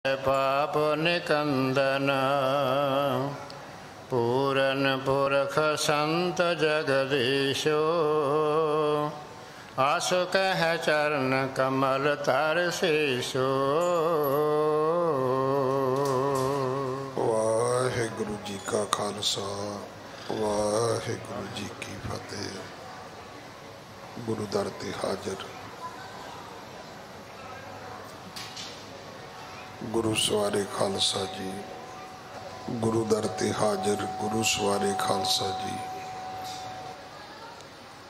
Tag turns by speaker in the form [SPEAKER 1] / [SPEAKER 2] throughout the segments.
[SPEAKER 1] पाप निकंदन पूरन पुरख संत जगदीशो आसु कह चरण कमल तर शीशो।
[SPEAKER 2] वाहिगुरु जी का खालसा वाहिगुरु जी की फतेह। गुरु दर ते हाजिर गुरु सवारे खालसा जी, गुरु दर ते हाजिर गुरु सवारे खालसा जी।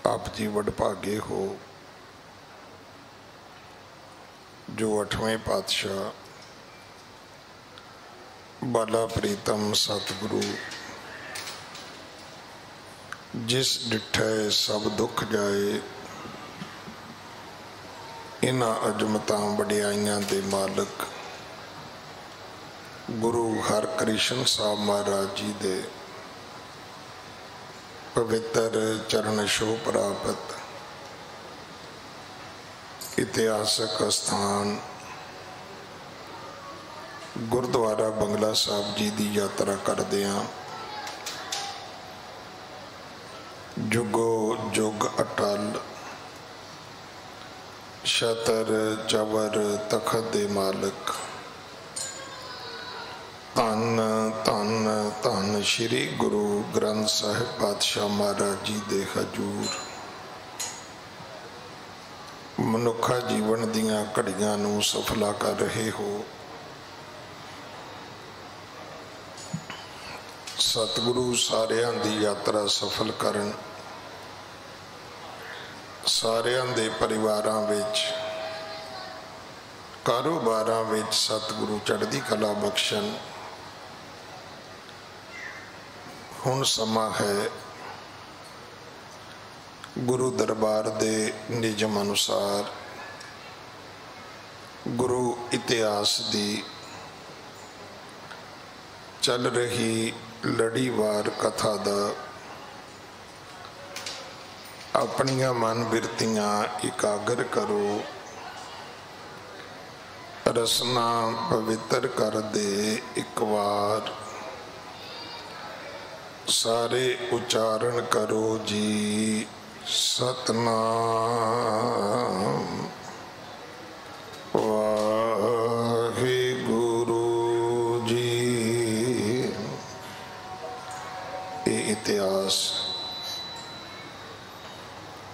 [SPEAKER 2] आप जी वडभागे हो जो 8वें पातशाह बाला प्रीतम सतगुरु जिस डिठै सब दुख जाए इन्हां अजमतां वडियाइयां दे मालक गुरु हरकृष्ण साहब महाराज जी दे पवित्र चरण छो प्राप्त इतिहासक स्थान गुरुद्वारा बंगला साहब जी की यात्रा करदियां जुगो जुग अटल छतर चवर तखत दे मालक धन धन धन श्री गुरु ग्रंथ साहिब पातशाह महाराज जी दे हजूर मनुखा जीवन दियां घड़ियां नूं सफला कर रहे हो। सतगुरु सारियां दी यात्रा सफल करन, सारियां दे परिवारां विच कारोबारां विच सतगुरु चढ़दी कला बख्शन। हुण समा है गुरु दरबार दे निजम अनुसार गुरु इतिहास दी चल रही लड़ीवार कथा दा अपनियां मन बिरतियां एकागर करो, रसना पवित्र कर दे एक बार सारे उच्चारण करो जी सतनाम वाहिगुरु जी। ये इतिहास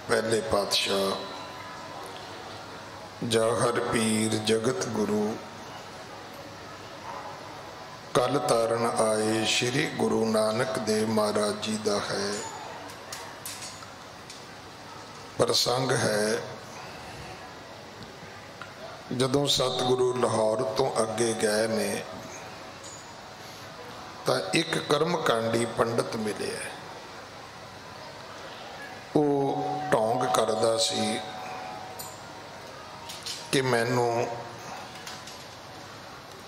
[SPEAKER 2] पहले पातशाह जाहर पीर जगत गुरु कल तारण आए श्री गुरु नानक देव महाराज जी का है। प्रसंग है जदों सतगुरु लाहौर तो अगे गए ने तो एक कर्मकांडी पंडित मिले। वो ढोंग करदा सी कि मैनू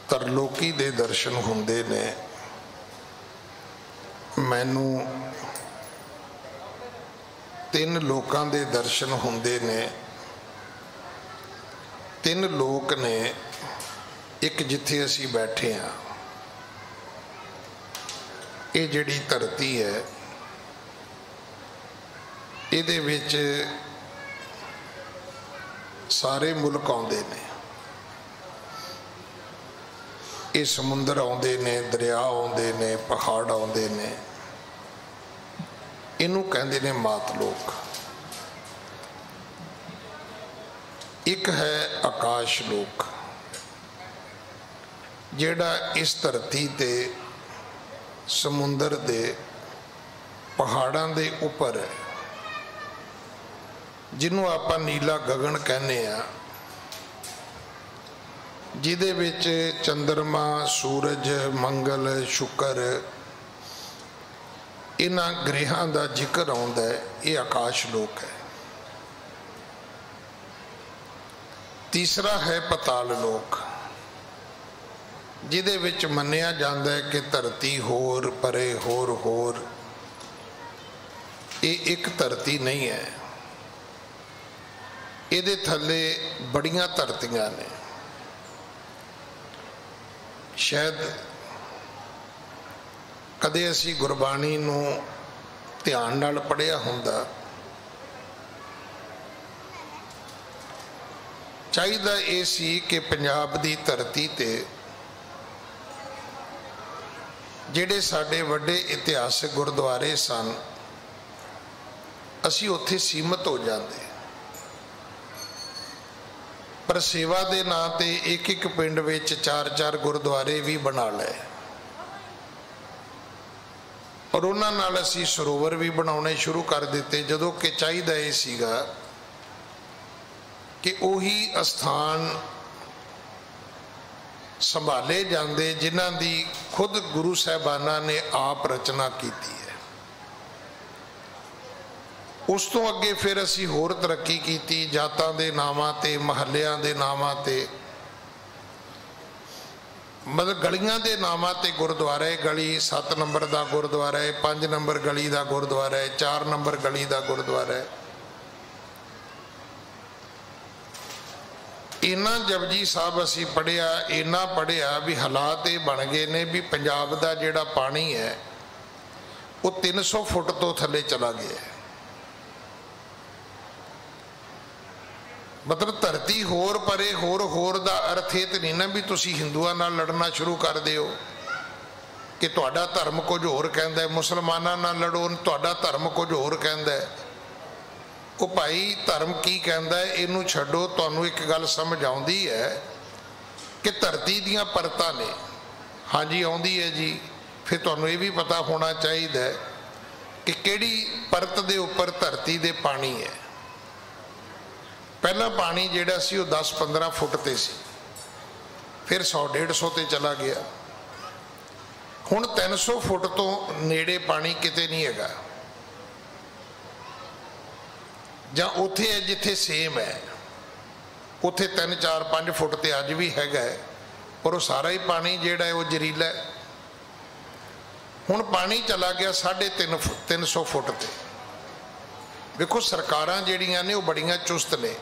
[SPEAKER 2] तरलोकी दे दर्शन हुंदे ने, मैनू 3 लोकां दे दर्शन हुंदे ने। 3 लोक ने, एक जिथे असी बैठे हाँ, ये जिहड़ी धरती है इहदे विच सारे मुल्क आउंदे ने। ये समुंदर आउंदे ने, दरिया आउंदे ने, पहाड़ आउंदे ने। इनू कहंदे ने मातलोक। एक है आकाश लोक जेड़ा इस धरती ते समुंदर दे पहाड़ां दे उपर है, जिन्हों आपां नीला गगन कहने आ, जिदे विच चंद्रमा सूरज मंगल शुक्र इन्हां ग्रहां दा जिक्र आउंदा है। ये आकाश लोक है। तीसरा है पताल लोक जिदे विच मन्निया जांदा है कि धरती होर परे होर ये एक धरती नहीं है। इहदे थल्ले बड़ियां धरतियां ने। शायद कदे असी गुरबाणी नूं ध्यान नाल पढ़िया हुंदा, चाहिदा ये सी कि पंजाब दी धरती ते जिहड़े साडे वड्डे इतिहासक गुरुद्वारे सन असी उत्थे सीमित हो जाते, पर सेवा दे नां ते एक एक पिंड विच 4-4 गुरुद्वारे भी बना लए और उन्हां नाल असी सरोवर भी बनाने शुरू कर दिते, जदों कि चाहिदा ये सीगा कि उही अस्थान संभाले जाते जिन्हां दी खुद गुरु साहबाना ने आप रचना की है। उस तो अगे फिर असी होर तरक्की की, जातां दे नावां ते, महल्लियां दे नावां ते, मतलब गलियां दे नावां ते गुरुद्वारा है। गली 7 नंबर का गुरुद्वारा है, 5 नंबर गली का गुरुद्वारा है, 4 नंबर गली का गुरुद्वारा है। इन्ना जपजी साहब असी पढ़िया, इन्ना पढ़िया भी हालात ये बन गए ने भी पंजाब का जिहड़ा पानी है वो 300 फुट तो थले चला गया है। मतलब धरती होर परे होर दा अर्थ ये तो नहीं ना भी तुसी हिंदुआं नाल लड़ना शुरू कर दिओ कि तुहाडा धर्म कुछ होर कहंदा है, मुसलमानां नाल लड़ो तुहाडा धर्म कुछ होर कहंदा है। वो भाई धर्म की कहंदा है इनू छड्डो, तुहानू एक गल समझ आउंदी है कि धरती दीयां परतां ने। हाँ जी आउंदी है जी, फिर तुहानू ये भी पता होना चाहिए कि किहड़ी परत दे उपर धरती दे पानी है। पहला पानी जिहड़ा सी वो 10-15 फुट ते सी, फिर 100-150 ते चला गया, हुण 300 फुट तो नेड़े पानी किते नहीं हैगा। जां उत्थे है जिथे सेम है उत्थे 3-4-5 फुट ते अज भी हैगा, पर वो सारा ही पानी जिहड़ा है वो जरीला है। हुण पानी चला गया 350 फुट ते। देखो सरकारां जिहड़ियां ने वो बड़ियां चुस्त ने,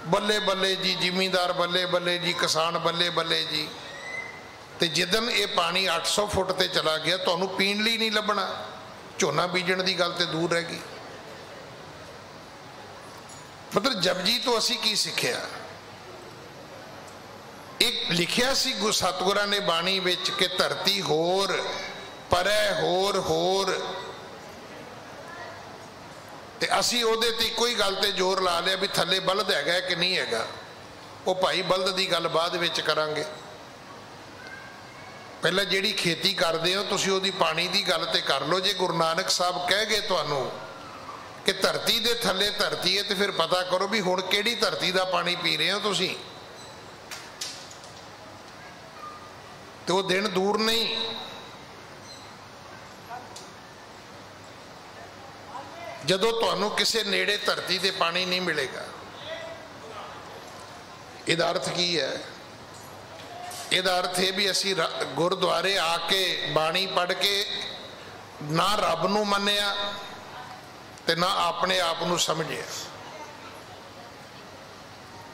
[SPEAKER 2] बल्ले बल्ले जी जिमींदार बल्ले बल्ले जी, किसान बल्ले बल्ले जी। तो जिदन ये पानी 800 फुट ते चला गया तुहानू पीण लई नहीं लभना, झोना बीजण दी गल ते दूर रह गई। मतलब जपजी तो असी की सिक्ख्या, एक लिखिया सी सतगुरां ने बाणी विच कि धरती होर परै होर ते असी उहदे ते कोई गल ते जोर ला लिया भी थले बलद हैगा कि नहीं हैगा। वो भाई बलद की गल बाद विच करांगे, पहले जिहड़ी खेती करदे हो तुसीं उहदी पानी की गल ते कर लो। जे गुरु नानक साहब कह गए तुहानू कि धरती दे थले धरती है तो फिर पता करो भी हुण किहड़ी धरती का पानी पी रहे हो तुसीं। तो वो दिन दूर नहीं, जदों तुहानू किसी नेड़े धरती दे पानी नहीं मिलेगा। इहदा अर्थ की है? इहदा अर्थ है भी असी गुरुद्वारे आके बाणी पढ़ के ना रब नू मन्निया ते ना अपने आप नू समझिया।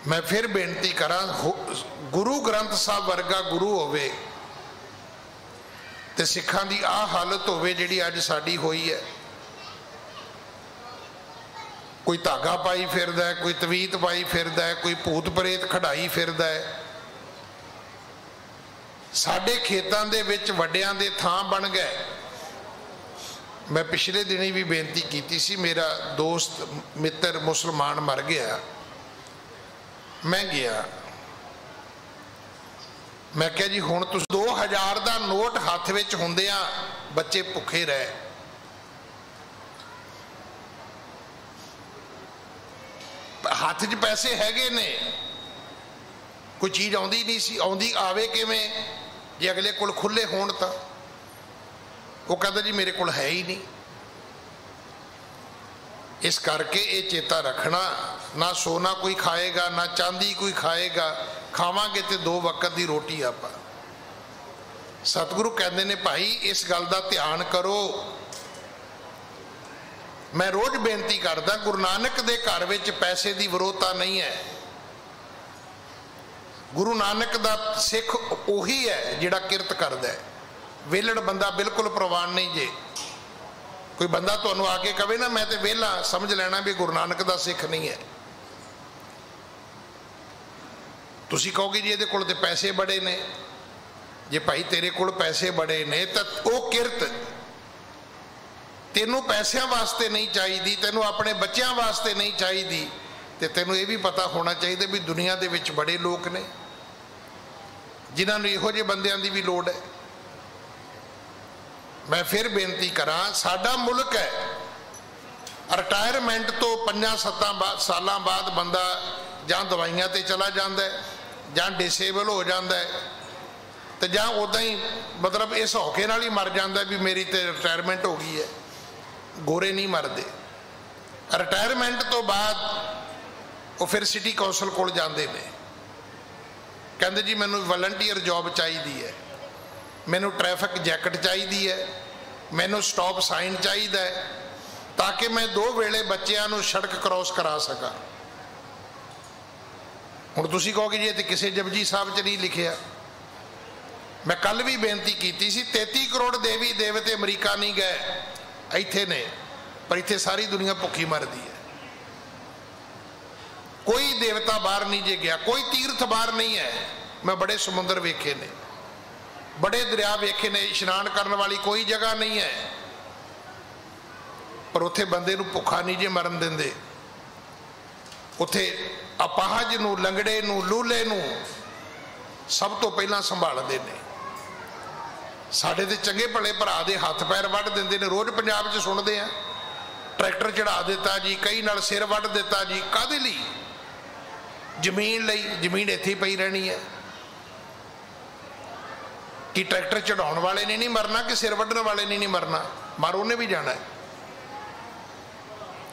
[SPEAKER 2] मैं फिर बेनती करा, गुरु ग्रंथ साहब वर्गा गुरु होवे ते सिखां दी आ हालत होवे जिहड़ी अज साडी होई है। कोई धागा पाई फिरदा है, कोई तवीत पाई फिरदा है, कोई भूत प्रेत खड़ाई फिरदा है। साडे खेतां दे विच वड्डियां दे थां बन गए। मैं पिछले दिन ही भी बेनती की सी, मेरा दोस्त मित्र मुसलमान मर गया, मैं गया, मैं क्या जी हुण तुसीं 2000 का नोट हाथ विच हुंदियां बच्चे भुखे रहे। हाथ च पैसे हैगे ने, कोई चीज़ आउंदी नहीं सी, आउंदी आवे किवें जे अगले कोल खुले होण तां। वो कहता जी मेरे कोल है ही नहीं। इस करके ये चेता रखना, ना सोना कोई खाएगा ना चांदी कोई खाएगा, खावांगे तो 2 वक्त की रोटी आपां। सतगुरु कहते ने भाई इस गल का ध्यान करो। मैं रोज बेनती करदा, गुरु नानक दे घर विच पैसे की विरोधता नहीं है। गुरु नानक दा सिख उही है जिहड़ा किरत करदा है। वेलड़ बंदा बिल्कुल प्रवान नहीं जे। कोई बंदा तुहानूं आके कहे ना मैं तो वेला, समझ लेना भी गुरु नानक दा सिख नहीं है। तुसीं कहोगे जी इहदे कोल ते पैसे बड़े ने। जे भाई तेरे कोल पैसे बड़े ने तो वह किरत तेनों पैसों वास्ते नहीं चाहिए, तेनों अपने बच्चों वास्ते नहीं चाहिए, तो तेनों ये भी पता होना चाहिए भी दुनिया के विच बड़े लोग ने जिन्होंने इहो जे बंदियां दी भी लोड़ है। मैं फिर बेनती करा, साडा मुल्क है रिटायरमेंट तो 5-7 साल बाद बंदा जां दवाइयां ते चला जाता है, जां डिसेबल हो जाता है, तो जां उदा ही मतलब इस हौके नाल ही मर जाता भी मेरी तो रिटायरमेंट हो गई है। गोरे नहीं मरते। रिटायरमेंट तो बाद वो फिर सिटी कौंसल कोल जाते हैं, कहते जी मैनू वलंटीयर जॉब चाहिए है, मैनू ट्रैफिक जैकट चाहिए है, मैनू स्टॉप साइन चाहिए है, ताकि मैं 2 वेले बच्चों सड़क क्रॉस करा सका। हुण तुसीं कहोगे जी तो किसी जपजी साहब च नहीं लिखिया। मैं कल भी बेनती की सी, 33 करोड़ देवी देवते अमरीका नहीं गए, इत्थे ने, पर इत्थे सारी दुनिया भुखी मरदी है। कोई देवता बाहर नहीं जे गया, कोई तीर्थ बाहर नहीं है। मैं बड़े समुद्र वेखे ने, बड़े दरिया वेखे ने, इशनान करने वाली कोई जगह नहीं है, पर उत्थे बंदे नूं भुखा नहीं जे मरन देंदे। उत्थे अपाहज नूं, लंगड़े नूं, लूले नूं सब तो पहला संभालते हैं। साढ़े तो चंगे भले भरा दे हाथ पैर वढ़ देंदे ने। रोज़ पंजाब च सुनते हैं ट्रैक्टर चढ़ा दिता जी, कई नाल सिर वढ़ दिता जी। काहदे लई? जमीन लई। जमीन इत्थे ही पई रहनी है कि ट्रैक्टर चढ़ाने वाले ने नहीं मरना कि सिर वढ़ने वाले ने नहीं मरना? मर उन्हें भी जाना है।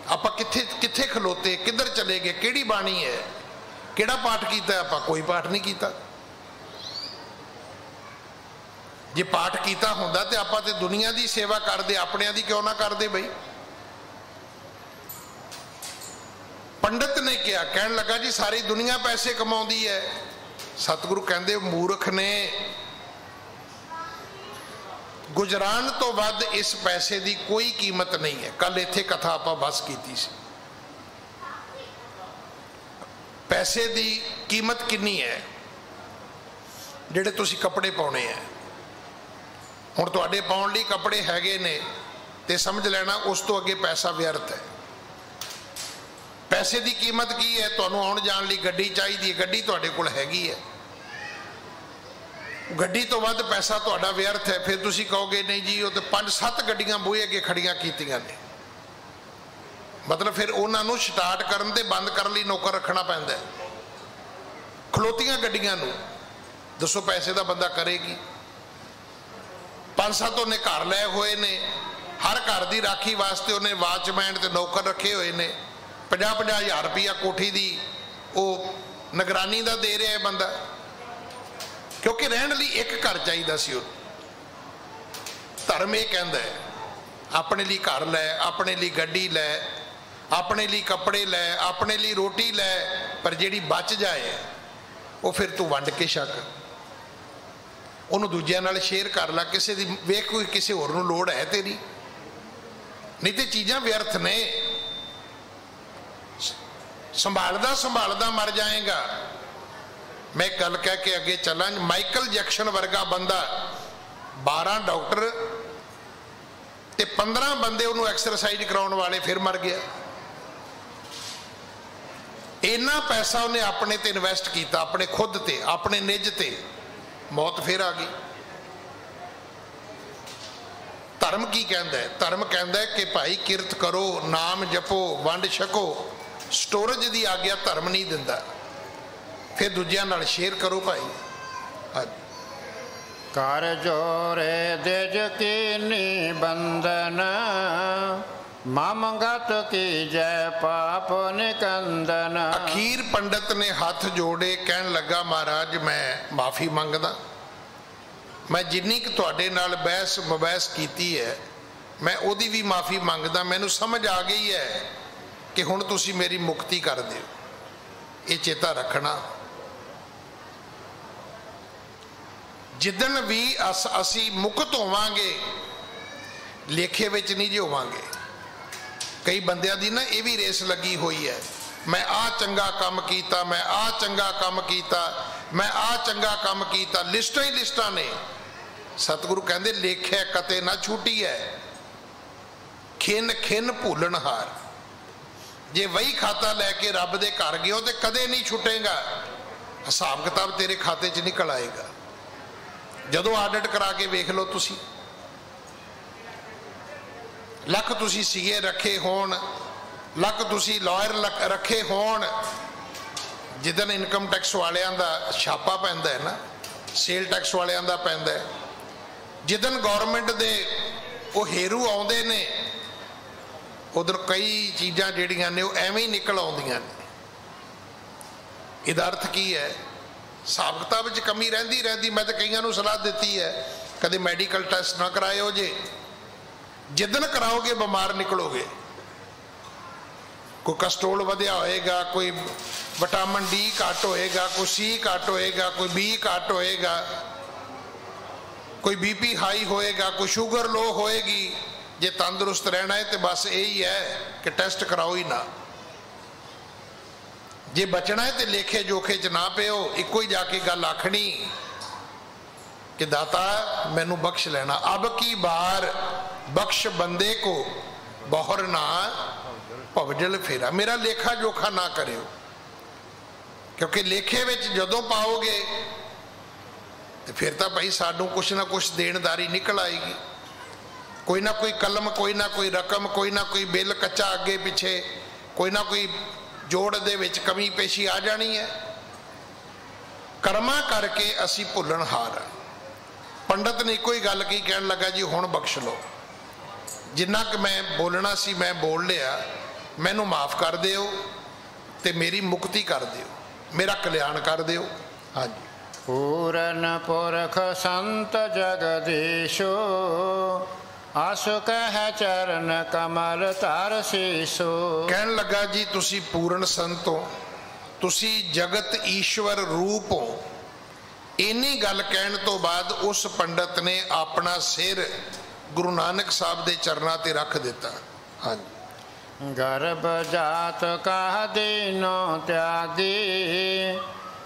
[SPEAKER 2] आपां कित्थे कित्थे खलोते, किधर चले गए? किहड़ी बाणी है? किहड़ा पाठ कीता? आपां कोई पाठ नहीं कीता। जे पाठ किया होंदा तो आपां ते दुनिया की सेवा करते, अपने दी क्यों ना करते बई? पंडित ने क्या कहन लगा जी सारी दुनिया पैसे कमाउंदी है। सतगुरु कहंदे मूर्ख ने, गुजरान तो वध इस पैसे की कोई कीमत नहीं है। कल इत्थे कथा आपां बस कीती सी। पैसे की कीमत कितनी है? जिहड़े तुसीं कपड़े पाउणे है, हुण तुहाडे पाउण लई कपड़े हैगे ने ते समझ लेना उस तो अगे पैसा व्यर्थ है। पैसे की कीमत की है? तुहानूं आउण जाण लई गड्डी चाहीदी है, गड्डी तुहाडे कोल हैगी है, गड्डी तो वध पैसा तुहाडा व्यर्थ है। फिर तुसीं कहोगे नहीं जी वो तो 5-7 गड्डियां बूहे अगे खड़ियां कीतियां ने, मतलब फिर उन्हां नूं स्टार्ट करन ते बंद करन लई नौकर रखना पैंदा है। खलोतियां गड्डियां नूं दसो पैसे दा बंदा करेगी? 5-7 उन्हें घर लै हुए ने, हर घर की राखी वास्ते उन्हें वाचमैन ते नौकर रखे हुए ने। 50-50 हज़ार रुपया कोठी की वो निगरानी का दे रहा है बंदा, क्योंकि रहने लई एक घर चाहिए सी। धर्म ये कहता है अपने लिए घर लै, अपने लिए गड्डी लै, अपने लिए कपड़े लै, अपने लिए रोटी लै, पर जिहड़ी बच जाए वो फिर तू वंड के छक, उन्होंने दूजिया नाल शेयर कर ला। किसी दी वेख कोई किसी होर नूं लोड़ है तेरी, नहीं तो चीज़ां व्यर्थ ने। संभालदा संभालदा मर जाएगा। मैं गल कह के अगे चला, माइकल जैक्सन वर्गा बंदा 12 डॉक्टर ते 15 बंदे उन्होंने एक्सरसाइज कराने वाले, फिर मर गया। इन्ना पैसा उन्हें अपने ते इन्वेस्ट किया, अपने खुद ते, अपने निज ते, मौत फिर आ गई। धर्म की कहता है? धर्म कहता है कि भाई किरत करो, नाम जपो, वंड छको। स्टोरेज की आग्या धर्म नहीं दिंदा। फिर दूजिया नाल शेयर करो भाई।
[SPEAKER 1] कर जोरे दिज कीनी बंधन, ममगत की जय पाप निकंदन।
[SPEAKER 2] अखीर पंडित ने हाथ जोड़े, कहन लगा महाराज मैं माफ़ी मंगदा, मैं जिन्नी कि तुहाडे नाल बहस मुबहस कीती है मैं उहदी भी माफ़ी मंगदा। मैनूं समझ आ गई है कि हुण तुसीं मेरी मुक्ति कर दिओ। ये चेता रखना। जिदन भी असी मुक्त होवांगे लेखे विच नहीं जी होवांगे। कई बंदियां दी ना ये भी रेस लगी हुई है, मैं आ चंगा काम कीता, मैं आ चंगा काम कीता, मैं आ चंगा काम कीता, लिस्टां ही लिस्टां ने। सतगुरु कहंदे लेखे कते ना छूटी है, खिन खिन भूलन हार। जे वही खाता लैके रब दे घर गए हो तो कदे नहीं छुटेगा, हिसाब किताब तेरे खाते च निकल आएगा। जदों आडिट करा के वेख लो तुसी, लख तुसी सीए रखे होण, लख तुसी लॉयर रखे होण, जिदन इनकम टैक्स वालियां दा छापा पैंदा है ना, सेल टैक्स वालियां दा पैंदा है, जिदन गौरमेंट दे वो हेरू आउंदे ने, उधर कई चीज़ां जिहड़ियां ने वो एवें ही निकल आउंदियां ने। इहदा अर्थ की है, हिसाब किताब च कमी रहिंदी रहिंदी। मैं तो कईयां नूं सलाह दित्ती है कदे मैडिकल टैस्ट ना करायो जे, जिदन कराओगे बीमार निकलोगे। कोई कस्ट्रोल वधिया होएगा, कोई विटामिन डी घट होएगा, कोई सी घट होएगा, कोई बी घट होएगा, कोई बीपी हाई होएगा, कोई शुगर लो होएगी। जे तंदुरुस्त रहना है तो बस यही है कि टेस्ट कराओ ही ना। जे बचना है तो लेखे जोखे च ना पियो, इको ही जाके गल आखनी कि दाता मैनू बख्श लेना, अब की बार बख्श बंदे को बहुर ना भवजल फेरा। मेरा लेखा जोखा ना करियो, क्योंकि लेखे विच जदों पाओगे तो फिर तो भाई सानू कुछ ना कुछ देनदारी निकल आएगी। कोई ना कोई कलम, कोई ना कोई रकम, कोई ना कोई बिल कच्चा अगे पिछे, कोई ना कोई जोड़ दे विच कमी पेशी आ जानी है। कर्मा करके असी भुलन हार। पंडित ने कोई गल की, कहन लगा जी हुण बख्श लो, जिन्ना कि मैं बोलना सी मैं बोल लिया, मैनू माफ़ कर दिओ ते मेरी मुक्ति कर दिओ, मेरा कल्याण कर दिओ। हाँ जी।
[SPEAKER 1] पूरन पुरख संत जगदीशो, आसु कह चरण कमल तार शीसो।
[SPEAKER 2] कहन लगा जी तुसी पूर्ण संत हो, तुसी जगत ईश्वर रूप हो। इन्नी गल कहण तो बाद उस पंडित ने अपना सिर गुरु नानक साहब दे चरनां ते रख दिता। हाँ जी।
[SPEAKER 1] गर्भ जात कह दीनो त्यागी,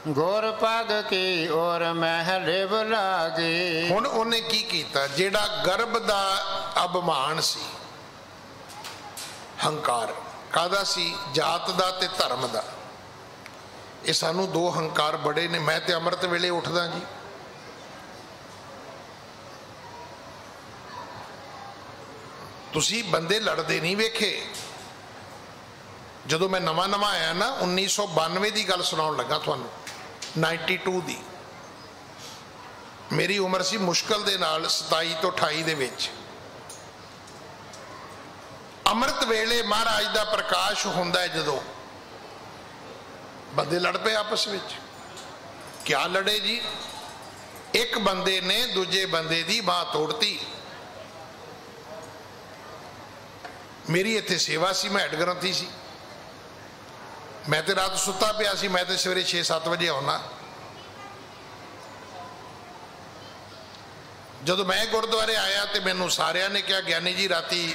[SPEAKER 1] गुर पग की ओर महलिव लागी। हुण उन्हें की कीता, जेड़ा गर्भ दा अभिमान सी, हंकार कादा सी, जात दा ते धर्म दा। ये सानू दो हंकार बड़े ने। मैं ते अमृत वेले उठदा जी, तुसी बंदे लड़ते नहीं वेखे। जदों मैं नवा नवा आया ना 1992 की गल सुनाउण लगा तुहानू, 92 दी मेरी उम्र सी मुश्किल दे नाल 27 तो 28 दे विच। अमृत वेले महाराज दा प्रकाश हुंदा है, जदों बंदे लड़ पे आपस में। क्या लड़े जी? एक बंदे ने दूजे बंदे दी बांह तोड़ती। मेरी इत्थे सेवा सी, मैं हेड ग्रंथी सी, मैं तो रात सुता पिया सी, मैं तो सवेरे 6-7 बजे आना। जदों मैं गुरुद्वारे आया तो मैनू सारिया ने कहा ज्ञानी जी राती,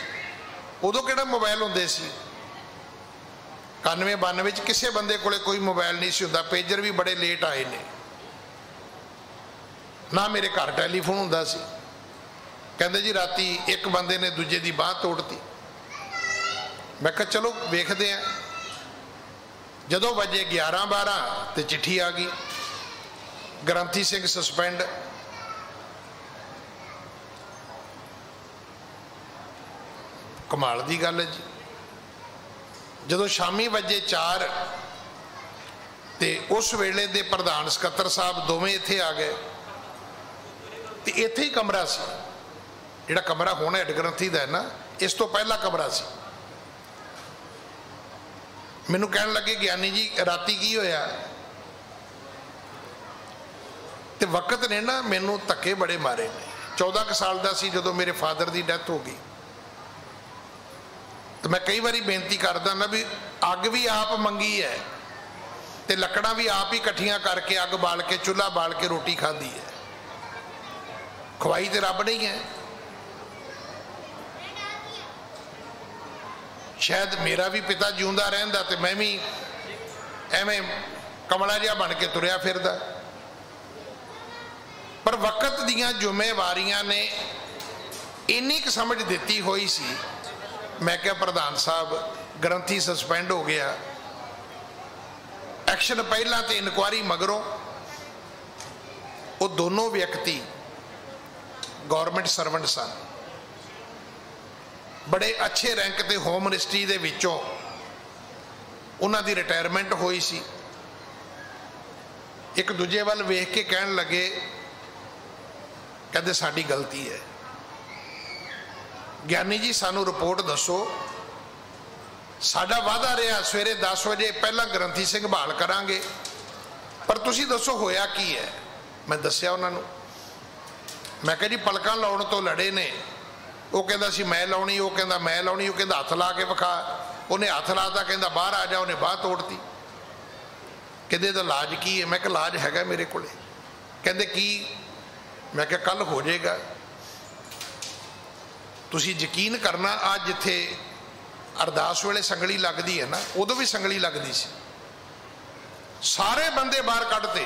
[SPEAKER 1] उदों किहड़ा मोबाइल हुंदे सी, 91-92 किसी बंदे कोले कोई मोबाइल नहीं सी हुंदा, पेजर भी बड़े लेट आए ने, ना मेरे घर टैलीफोन हुंदा सी। कहंदे जी राती एक बंदे ने दूजे दी बांह तोड़ती। मैं कहा चलो वेखदे हैं। जदों बजे 11-12 तो चिट्ठी आ गई, ग्रंथी सिंह सस्पेंड। कमाल दी गल है जी। जदों शामी बजे 4 ते उस वेले दे प्रधान सकत्तर साहब दोवें इत्थे आ गए। ते इत्थे ही कमरा सी, जिहड़ा कमरा हुण हेड ग्रंथी दा है ना, इस तो पहला कमरा सी। मैनू कहन लगे ज्ञानी जी राती की होया? ते वक्त ने ना मैनू धक्के बड़े मारे ने। 14 साल का सी जदों मेरे फादर की डैथ हो गई। तो मैं कई बारी बेनती करदा ना भी अग भी आप मंगी है ते लकड़ा भी आप ही इकट्ठियां करके अग बाल के चूल्हा बाल के रोटी खाधी है। ਖਵਾਈ ਤੇ ਰੱਬ ਨਹੀਂ ਹੈ। ਸ਼ਾਇਦ ਮੇਰਾ ਵੀ ਪਿਤਾ ਜਿਉਂਦਾ ਰਹਿੰਦਾ ਤੇ ਮੈਂ ਵੀ ਐਵੇਂ ਕਮਲਾ ਜਿਹਾ ਬਣ ਕੇ ਤੁਰਿਆ ਫਿਰਦਾ। ਪਰ ਵਕਤ ਦੀਆਂ ਜ਼ਿੰਮੇਵਾਰੀਆਂ ਨੇ ਇੰਨੀ ਕੁ ਸਮਝ ਦਿੱਤੀ ਹੋਈ ਸੀ। ਮੈਂ ਕਿਹਾ ਪ੍ਰਧਾਨ ਸਾਹਿਬ ਗ੍ਰੰਥੀ ਸਸਪੈਂਡ ਹੋ ਗਿਆ, ਐਕਸ਼ਨ ਪਹਿਲਾਂ ਤੇ ਇਨਕੁਆਰੀ ਮਗਰੋਂ। ਉਹ ਦੋਨੋਂ ਵਿਅਕਤੀ ਗੌਰਮੈਂਟ ਸਰਵੈਂਟ ਸਨ, ਬੜੇ ਅੱਛੇ ਰੈਂਕ ਤੇ ਹੋਮ ਮਿਨਿਸਟਰੀ ਦੇ ਵਿੱਚੋਂ ਉਹਨਾਂ ਦੀ ਰਿਟਾਇਰਮੈਂਟ ਹੋਈ ਸੀ। ਇੱਕ ਦੂਜੇ ਵੱਲ ਵੇਖ ਕੇ ਕਹਿਣ ਲੱਗੇ, ਕਹਿੰਦੇ ਸਾਡੀ ਗਲਤੀ ਹੈ, ਗਿਆਨੀ ਜੀ ਸਾਨੂੰ ਰਿਪੋਰਟ ਦੱਸੋ। ਸਾਡਾ ਵਾਅਦਾ ਰਿਹਾ ਸਵੇਰੇ 10 ਵਜੇ ਪਹਿਲਾਂ ਗ੍ਰੰਥੀ ਸਿੰਘ ਬਹਾਲ ਕਰਾਂਗੇ, ਪਰ ਤੁਸੀਂ ਦੱਸੋ ਹੋਇਆ ਕੀ ਹੈ। ਮੈਂ ਦੱਸਿਆ ਉਹਨਾਂ ਨੂੰ। ਮੈਂ ਕਿਹਾ ਜੀ ਪਲਕਾਂ ਲਾਉਣ ਤੋਂ ਲੜੇ ਨੇ। ਉਹ ਕਹਿੰਦਾ ਸੀ ਮੈਂ ਲਾਉਣੀ, ਉਹ ਕਹਿੰਦਾ ਮੈਂ ਲਾਉਣੀ, ਉਹ ਕਹਿੰਦਾ ਹੱਥ ਲਾ ਕੇ ਵਿਖਾ। ਉਹਨੇ ਹੱਥ ਲਾਤਾ, ਕਹਿੰਦਾ ਬਾਹਰ ਆ ਜਾ। ਉਹਨੇ ਬਾਹ ਤੋੜਤੀ। ਕਹਿੰਦੇ ਇਹਦਾ ਇਲਾਜ ਕੀ ਹੈ? ਮੈਂ ਕਿਹਾ ਇਲਾਜ ਹੈਗਾ ਮੇਰੇ ਕੋਲੇ। ਕਹਿੰਦੇ ਕੀ? ਮੈਂ ਕਿਹਾ ਕੱਲ ਹੋ ਜਾਏਗਾ। ਤੁਸੀਂ ਯਕੀਨ ਕਰਨਾ, ਅੱਜ ਜਿੱਥੇ ਅਰਦਾਸ ਵੇਲੇ ਸੰਗਲੀ ਲੱਗਦੀ ਹੈ ਨਾ, ਉਦੋਂ ਵੀ ਸੰਗਲੀ ਲੱਗਦੀ ਸੀ। ਸਾਰੇ ਬੰਦੇ ਬਾਹਰ ਕੱਢਤੇ।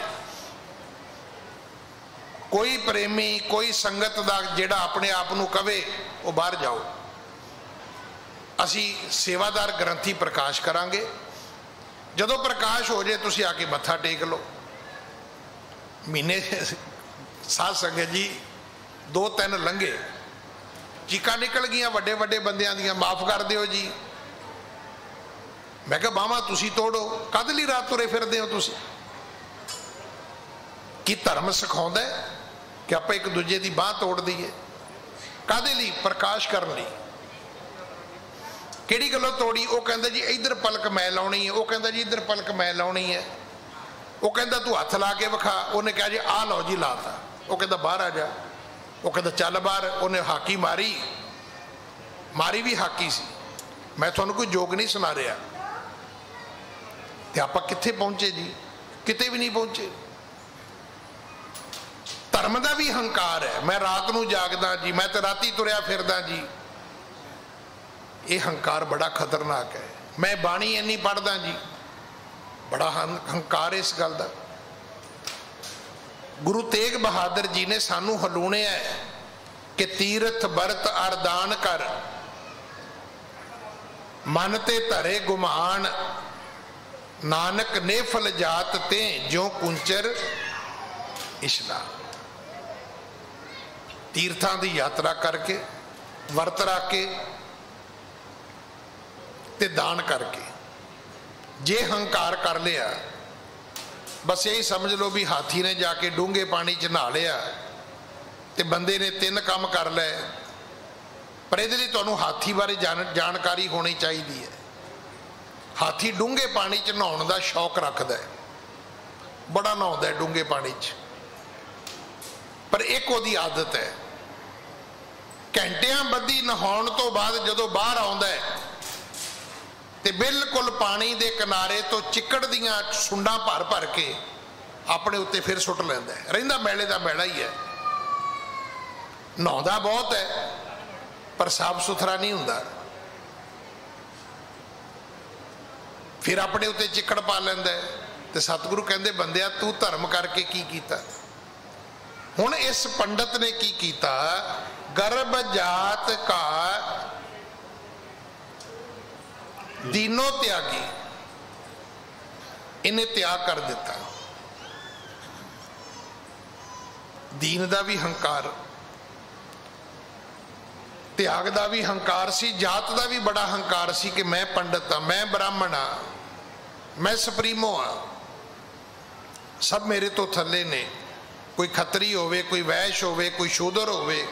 [SPEAKER 1] ਕੋਈ ਪ੍ਰੇਮੀ, ਕੋਈ ਸੰਗਤ ਦਾ ਜਿਹੜਾ ਆਪਣੇ ਆਪ ਨੂੰ ਕਵੇ ਉਹ ਬਾਹਰ ਜਾਓ, ਅਸੀਂ ਸੇਵਾਦਾਰ ਗ੍ਰੰਥੀ ਪ੍ਰਕਾਸ਼ ਕਰਾਂਗੇ। ਜਦੋਂ ਪ੍ਰਕਾਸ਼ ਹੋ ਜਾਏ ਤੁਸੀਂ ਆ ਕੇ ਮੱਥਾ ਟੇਕ ਲਓ। ਮਹੀਨੇ ਸਾਧ ਸੰਗਤ ਜੀ 2-3 ਲੰਘੇ, ਚੀਕਾਂ ਨਿਕਲ ਗਈਆਂ ਵੱਡੇ ਵੱਡੇ ਬੰਦਿਆਂ ਦੀਆਂ, ਮਾਫ ਕਰ ਦਿਓ ਜੀ। ਮੈਂ ਕਿਹਾ ਬਾਹਾਂ ਤੁਸੀਂ ਤੋੜੋ, ਕਦ ਲਈ ਰਾਤ ਤੁਰੇ ਫਿਰਦੇ ਹੋ ਤੁਸੀਂ? ਕੀ ਧਰਮ ਸਿਖਾਉਂਦਾ ਕਿ ਆਪਾਂ ਇੱਕ ਦੂਜੇ ਦੀ ਬਾਹ ਤੋੜ ਦਈਏ? ਕਾਹਦੇ ਲਈ? ਪ੍ਰਕਾਸ਼ ਕਰਨ ਲਈ। ਕਿਹੜੀ ਗੱਲੋਂ ਤੋੜੀ? ਉਹ ਕਹਿੰਦਾ ਜੀ ਇੱਧਰ ਪਲਕ ਮੈਂ ਲਾਉਣੀ ਹੈ, ਉਹ ਕਹਿੰਦਾ ਜੀ ਇੱਧਰ ਪਲਕ ਮੈਂ ਲਾਉਣੀ ਹੈ। ਉਹ ਕਹਿੰਦਾ ਤੂੰ ਹੱਥ ਲਾ ਕੇ ਵਿਖਾ। ਉਹਨੇ ਕਿਹਾ ਜੀ ਆਹ ਲਓ ਜੀ, ਲਾਤਾ। ਉਹ ਕਹਿੰਦਾ ਬਾਹਰ ਆ ਜਾ। ਉਹ ਕਹਿੰਦਾ ਚੱਲ ਬਾਹਰ। ਉਹਨੇ ਹਾਕੀ ਮਾਰੀ, ਮਾਰੀ ਵੀ ਹਾਕੀ ਸੀ। ਮੈਂ ਤੁਹਾਨੂੰ ਕੋਈ ਜੋਗ ਨਹੀਂ ਸੁਣਾ ਰਿਹਾ। ਤੇ ਆਪਾਂ ਕਿੱਥੇ ਪਹੁੰਚੇ ਜੀ? ਕਿਤੇ ਵੀ ਨਹੀਂ ਪਹੁੰਚੇ। ਧਰਮ ਦਾ ਵੀ ਹੰਕਾਰ ਹੈ। ਮੈਂ ਰਾਤ ਨੂੰ ਜਾਗਦਾ ਜੀ, ਮੈਂ ਤੇ ਰਾਤੀ ਤੁਰਿਆ ਫਿਰਦਾ ਜੀ। ਇਹ ਹੰਕਾਰ ਬੜਾ ਖਤਰਨਾਕ ਹੈ। ਮੈਂ ਬਾਣੀ ਇੰਨੀ ਪੜ੍ਹਦਾ ਜੀ, ਬੜਾ ਹੰਕਾਰ ਇਸ ਗੱਲ ਦਾ। ਗੁਰੂ ਤੇਗ ਬਹਾਦਰ ਜੀ ਨੇ ਸਾਨੂੰ ਹਲੂਣਿਆ ਕਿ ਤੀਰਥ ਵਰਤ ਅਰਦਾਨ ਕਰ, ਮਨ ਤੇ ਧਰੇ ਗੁਮਾਨ, ਨਾਨਕ ਨੇ ਫਲ ਜਾਤ ਤੇ ਜਿਉ ਕੁੰਚਰ ਇਸ਼ਨਾਨ। ਤੀਰਥਾਂ ਦੀ ਯਾਤਰਾ ਕਰਕੇ, ਵਰਤ ਰੱਖ ਕੇ ਤੇ ਦਾਨ ਕਰਕੇ, ਜੇ ਹੰਕਾਰ ਕਰ ਲਿਆ ਬਸ ਇਹੀ ਸਮਝ ਲਓ ਵੀ ਹਾਥੀ ਨੇ ਜਾ ਕੇ ਡੂੰਘੇ ਪਾਣੀ 'ਚ ਨਹਾ ਲਿਆ ਤੇ ਬੰਦੇ ਨੇ 3 ਕੰਮ ਕਰ ਲਏ। ਪਰ ਇਹਦੇ ਲਈ ਤੁਹਾਨੂੰ ਹਾਥੀ ਬਾਰੇ ਜਾਣਕਾਰੀ ਹੋਣੀ ਚਾਹੀਦੀ ਹੈ। ਹਾਥੀ ਡੂੰਘੇ ਪਾਣੀ 'ਚ ਨਹਾਉਣ ਦਾ ਸ਼ੌਕ ਰੱਖਦਾ ਹੈ, ਬੜਾ ਨਹਾਉਂਦਾ ਹੈ ਡੂੰਘੇ ਪਾਣੀ 'ਚ। ਪਰ ਇੱਕ ਉਹਦੀ ਆਦਤ ਹੈ, ਘੰਟਿਆਂ ਬੱਧੀ ਨਹਾਉਣ ਤੋਂ ਬਾਅਦ ਜਦੋਂ ਬਾਹਰ ਆਉਂਦਾ ਹੈ ਤੇ ਬਿਲਕੁਲ ਪਾਣੀ ਦੇ ਕਿਨਾਰੇ ਤੋਂ ਚਿੱਕੜ ਦੀਆਂ ਸੁੰਡਾਂ ਭਰ ਭਰ ਕੇ ਆਪਣੇ ਉੱਤੇ ਫਿਰ ਸੁੱਟ ਲੈਂਦਾ ਹੈ। ਰਹਿੰਦਾ ਮੈਲੇ ਦਾ ਮੈਲਾ ਹੀ ਹੈ। ਨਹਾਉਂਦਾ ਬਹੁਤ ਹੈ ਪਰ ਸਾਫ ਸੁਥਰਾ ਨਹੀਂ ਹੁੰਦਾ। ਫਿਰ ਆਪਣੇ ਉੱਤੇ ਚਿੱਕੜ ਪਾ ਲੈਂਦਾ ਹੈ। ਤੇ ਸਤਿਗੁਰੂ ਕਹਿੰਦੇ ਬੰਦਿਆ ਤੂੰ ਧਰਮ ਕਰਕੇ ਕੀ ਕੀਤਾ? ਹੁਣ ਇਸ ਪੰਡਤ ਨੇ ਕੀ ਕੀਤਾ? ਗਰਭ ਜਾਤ ਕਾ ਦੀਨੋ ਤਿਆਗੀ, ਇਹਨੇ ਤਿਆਗ ਕਰ ਦਿੱਤਾ। ਦੀਨ ਦਾ ਵੀ ਹੰਕਾਰ, ਤਿਆਗ ਦਾ ਵੀ ਹੰਕਾਰ ਸੀ, ਜਾਤ ਦਾ ਵੀ ਬੜਾ ਹੰਕਾਰ ਸੀ ਕਿ ਮੈਂ ਪੰਡਤ ਹਾਂ, ਮੈਂ ਬ੍ਰਾਹਮਣ ਹਾਂ, ਮੈਂ ਸੁਪਰੀਮੋ ਹਾਂ, ਸਭ ਮੇਰੇ ਤੋਂ ਥੱਲੇ ਨੇ। ਕੋਈ ਖੱਤਰੀ ਹੋਵੇ, ਕੋਈ ਵੈਸ਼ ਹੋਵੇ, ਕੋਈ ਸ਼ੂਦਰ ਹੋਵੇ।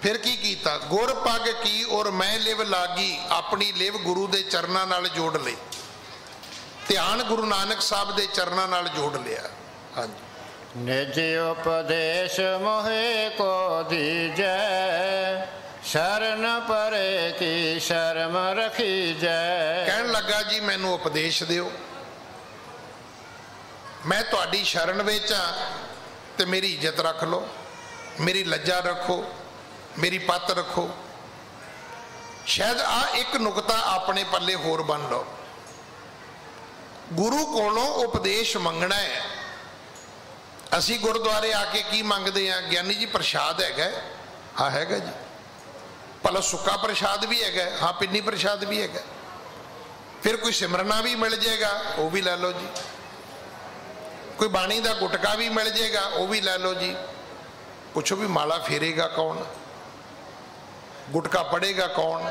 [SPEAKER 1] ਫਿਰ ਕੀ ਕੀਤਾ? ਗੁਰ ਪੱਗ ਕੀ ਔਰ ਮੈਂ ਲਿਵ ਲਾਗੀ, ਆਪਣੀ ਲਿਵ ਗੁਰੂ ਦੇ ਚਰਨਾਂ ਨਾਲ ਜੋੜ ਲਈ। ਧਿਆਨ ਗੁਰੂ ਨਾਨਕ ਸਾਹਿਬ ਦੇ ਚਰਨਾਂ ਨਾਲ ਜੋੜ ਲਿਆ। ਹਾਂਜੀ।
[SPEAKER 3] ਨਿਜ ਉਪਦੇਸ਼ ਮੋਹਿ ਕੋ ਦੀਜੈ, ਸ਼ਰਨ ਪਰੇ ਕੀ ਸ਼ਰਮ ਰਖੀਜੈ।
[SPEAKER 1] ਕਹਿਣ ਲੱਗਾ ਜੀ ਮੈਨੂੰ ਉਪਦੇਸ਼ ਦਿਓ, ਮੈਂ ਤੁਹਾਡੀ ਸ਼ਰਨ ਵਿੱਚ ਆ ਤੇ ਮੇਰੀ ਇੱਜ਼ਤ ਰੱਖ ਲਓ, मेरी लज्जा रखो, मेरी पत रखो। शायद आ एक नुकता अपने पल्ले होर बन लो। गुरु कोलों उपदेश मंगना है। असी गुरुद्वारे आके की मंगते हैं? ज्ञानी जी प्रसाद हैगा? हाँ हैगा जी। भला सुक्का प्रसाद भी हैगा? हाँ पिन्नी प्रसाद भी हैगा। फिर कोई सिमरना भी मिल जाएगा, वो भी लै लो जी। कोई बाणी का गुटका भी मिल जाएगा, वो भी लै लो जी। पूछो भी माला फेरेगा कौन, गुटका पढ़ेगा कौन?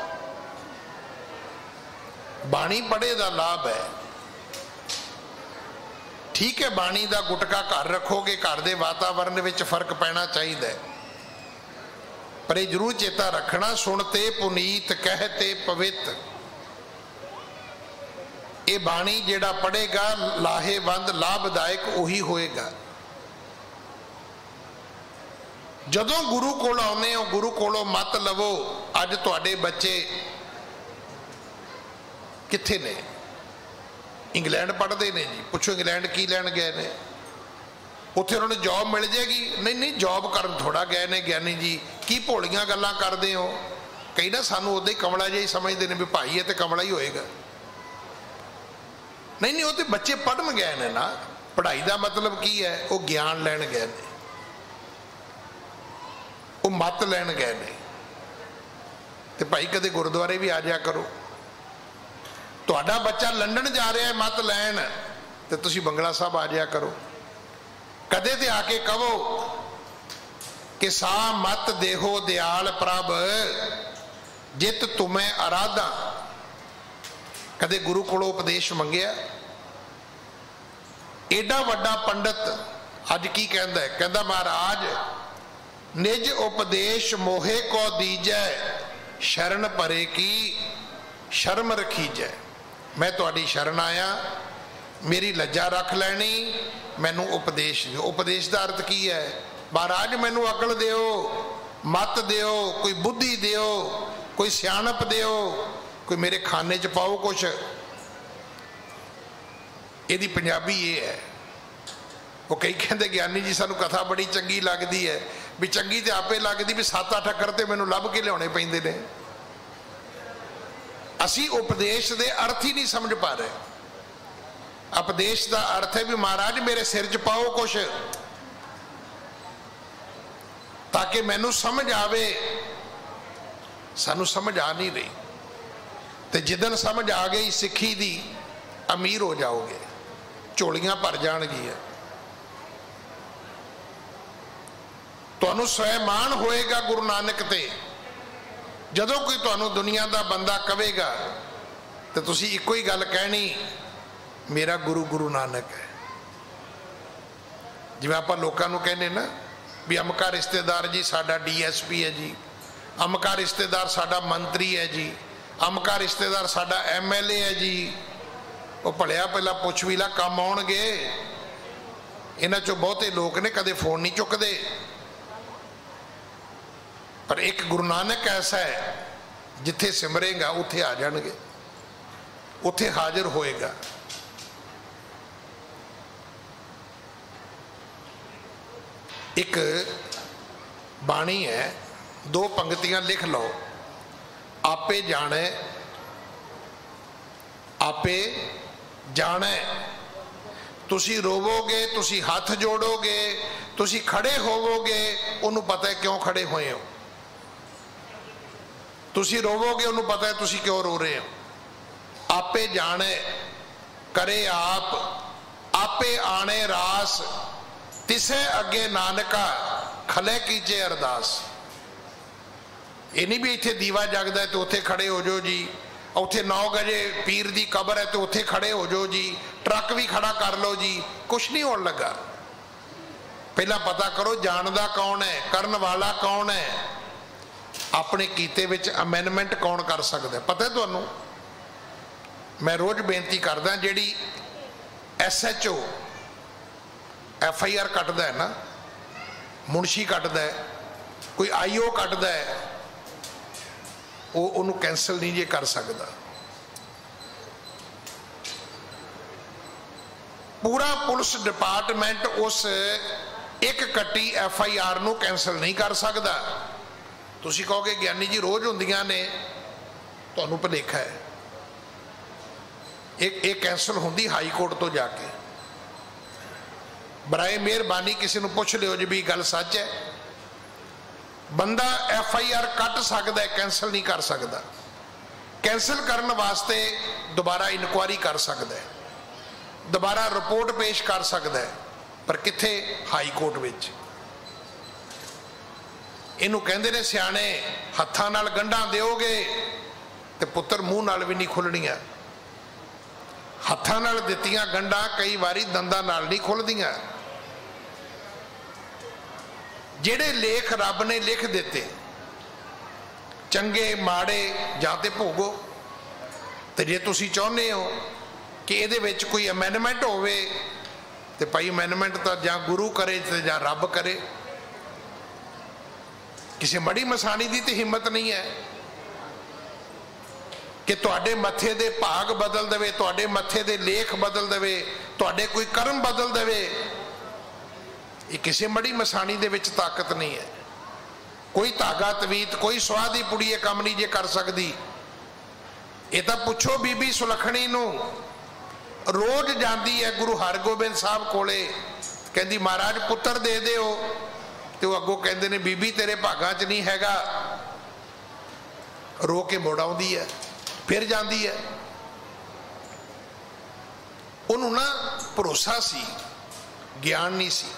[SPEAKER 1] बाणी पढ़े का लाभ है, ठीक है। बाणी का गुटका घर रखोगे, घर के वातावरण में फर्क पैना चाहिए, पर यह जरूर चेता रखना, सुनते पुनीत कहते पवित्र। ये बाणी जेड़ा पढ़ेगा लाहेवंद लाभदायक उही होएगा। जदों गुरु कोल आउंदे हो, गुरु कोलों मत लवो। अज तुहाडे बच्चे कित्थे ने? इंग्लैंड पढ़ते ने जी। पुछो इंग्लैंड की लैन गए ने? उत्थे उन्होंने जॉब मिल जाएगी? नहीं नहीं, जॉब करन थोड़ा गए ने ज्ञानी जी। की भोलियां गल्लां करदे हो? कई ना सानू उदा ही कमला जिहा ही समझते हैं भी भाई है तो कमला ही होएगा। नहीं नहीं, वो तो बच्चे पढ़न गए ने ना। पढ़ाई का मतलब की है? वो ज्ञान लैन गए ने, वो मत लैन गए ने। तो भाई कदे गुरुद्वारे भी आ जा करो। तुहाडा बच्चा लंडन जा रहा है मत लैन, तो तुसी बंगला साहब आ जा करो। कदे ते आके कहो कि सा मत देहो दयाल प्रभ जित तुम्हें आराधा। कदे गुरु कोलों उपदेश मंगया? एडा वड्डा पंडित अज की कहंदा है? कहंदा महाराज निज उपदेश मोहे को दीजै, शरण परे की शर्म रखीजै। मैं तुहाडी शरण आया, मेरी लज्जा रख लैनी, मैनू उपदेश दो। उपदेश का अर्थ की है? महाराज मैनू अकल दिओ, मत दिओ, कोई बुद्धि दिओ, कोई सियाणप दिओ, कोई मेरे खाने च पाओ कुछ। यदि पंजाबी ये है। वो कई कहते ज्ञानी जी सानू कथा बड़ी चंगी लगती है। भी चंगी तो आपे लगती भी 7-8 अखर तो मैनू लभ के लियाने पैंदे ने। असी उपदेश के अर्थ ही नहीं समझ पा रहे। उपदेश का अर्थ है भी महाराज मेरे सिर च पाओ कुछ, ताकि मैनू समझ आवे। सानू समझ आ नहीं रही। तो जिदन समझ आ गई सिक्खी दी, अमीर हो जाओगे, झोलियां भर जाणगियां। तुहानू स्वैमान होएगा गुरु नानक ते। जदों कोई तुहानू दुनिया का बंदा कहेगा तो तुसी इको ही गल कहनी, मेरा गुरु गुरु नानक है। जिवें आपां लोकां नू कहने ना भी अमका रिश्तेदार जी साडा DSP है जी, अमका रिश्तेदार साडा मंत्री है जी, अमका रिश्तेदार साडा MLA है जी। वो भलिया पहला पुछ भी ला काम आउणगे। इन्हां चों बहुते लोग ने कदे फोन नहीं चुकते, पर एक गुरु नानक ऐसा है जिथे सिमरेगा उत्थे आ जाणगे, उत्थे हाजिर होएगा। एक बाणी है, 2 पंक्तियां लिख लो। आपे जाने, आपे जाने। तुसी रोवोगे, तुसी हाथ जोड़ोगे, तुसी खड़े होवोगे, उन्होंने पता है क्यों खड़े हुए हो। तुसी रोवोगे, उन्होंने पता है तुसी क्यों रो रहे हो। आपे जाने करे आप, आपे आने रास, तिसे अगे नानका खले कीजे अरदास। ये नहीं भी इत्थे दीवा जगदा है तो उत्थे खड़े हो जाओ जी, उत्थे 9 गजे पीर दी कबर है तो उत्थे खड़े हो जाओ जी, ट्रक भी खड़ा कर लो जी। कुछ नहीं होने लगा। पहला पता करो जानदा कौन है, करन वाला कौन है, अपने कीते विच अमेंडमेंट कौन कर सकता है। पता है तुहानू? मैं रोज बेनती करदा, जिहड़ी SHO FIR कटदा है ना, मुंशी कटदा है, कोई IO कटदा है, वो उन्होंने कैंसल नहीं जे कर सकता। पूरा पुलिस डिपार्टमेंट उस एक कट्टी FIR नूं कैंसल नहीं कर सकता। तुसीं कहोगे ज्ञानी जी रोज़ हुंदियां ने, तुहानूं भुलेखा है। एक कैंसल होंदी हाई कोर्ट तो जाके। बराए मेहरबानी किसी नूं पुछ लिओ जी भी गल सच है। बंदा FIR कट सकता है, कैंसल नहीं कर सकता। कैंसल करने वास्ते दोबारा इनक्वायरी कर सकता है, दोबारा रिपोर्ट पेश कर सकता है, पर कित्थे? हाई कोर्ट विच। इनू कहंदे ने सियाणे, हत्थां नाल गंढां दिओगे ते पुत्तर मूँह नाल भी नहीं खुलणियां। हत्थां नाल दित्तियां गंढां कई वारी दंदां नाल नहीं खुलदियां। जिहड़े लेख रब ने लिख दिते, चंगे माड़े जां ते भोगो। ते जे तुसीं चाहुंदे हो कि इहदे विच कोई अमेंडमेंट होवे ते भाई अमेंडमेंट तां जां गुरु करे ते जां रब करे। किसी मड़ी मसाणी दी ते हिम्मत नहीं है कि तुहाडे मत्थे दे भाग बदल देवे, तुहाडे मत्थे दे लेख बदल देवे, तुहाडे कोई कर्म बदल देवे। ये किसी मड़ी मसाणी दे विच ताकत नहीं है। कोई धागा तवीत, कोई स्वाह दी पुड़ी ये काम नहीं जे कर सकती। ये तो पुछो बीबी सुलखणी नूं, रोज जाती है गुरु हरगोबिंद साहब कोले, कहती महाराज पुत्र दे दिओ, ते वो अगों कहते ने बीबी तेरे भागां च नहीं हैगा। रो के मुड़ आउंदी है, फिर जाती है। उन्होंने ना भरोसा सी, ज्ञान नहीं सी।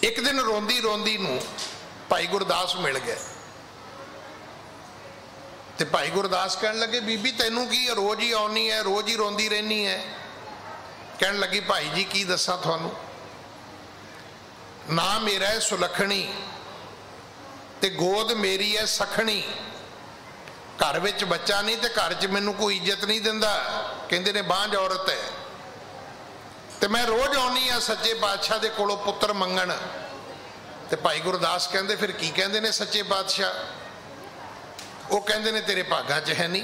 [SPEAKER 1] एक दिन रोंदी रोंदी नूं भाई गुरदास मिल गए ते भाई गुरदास कहने लगे बीबी तैनू की रोज ही आनी है, रोज ही रोंदी रहनी है। कहने लगी भाई जी की दसा थानू, ना मेरा है सुलखणी ते गोद मेरी है सखणी। घर विच बच्चा नहीं ते घर च मैनू कोई इज्जत नहीं दिंदा, कहंदे ने बांझ औरत है। ते मैं रोज आनी है सच्चे बादशाह दे कोलों पुत्र मंगण। ते भाई गुरदास कहंदे फिर की कहंदे ने सच्चे बादशाह? वो कहंदे ने तेरे भागां च है नहीं।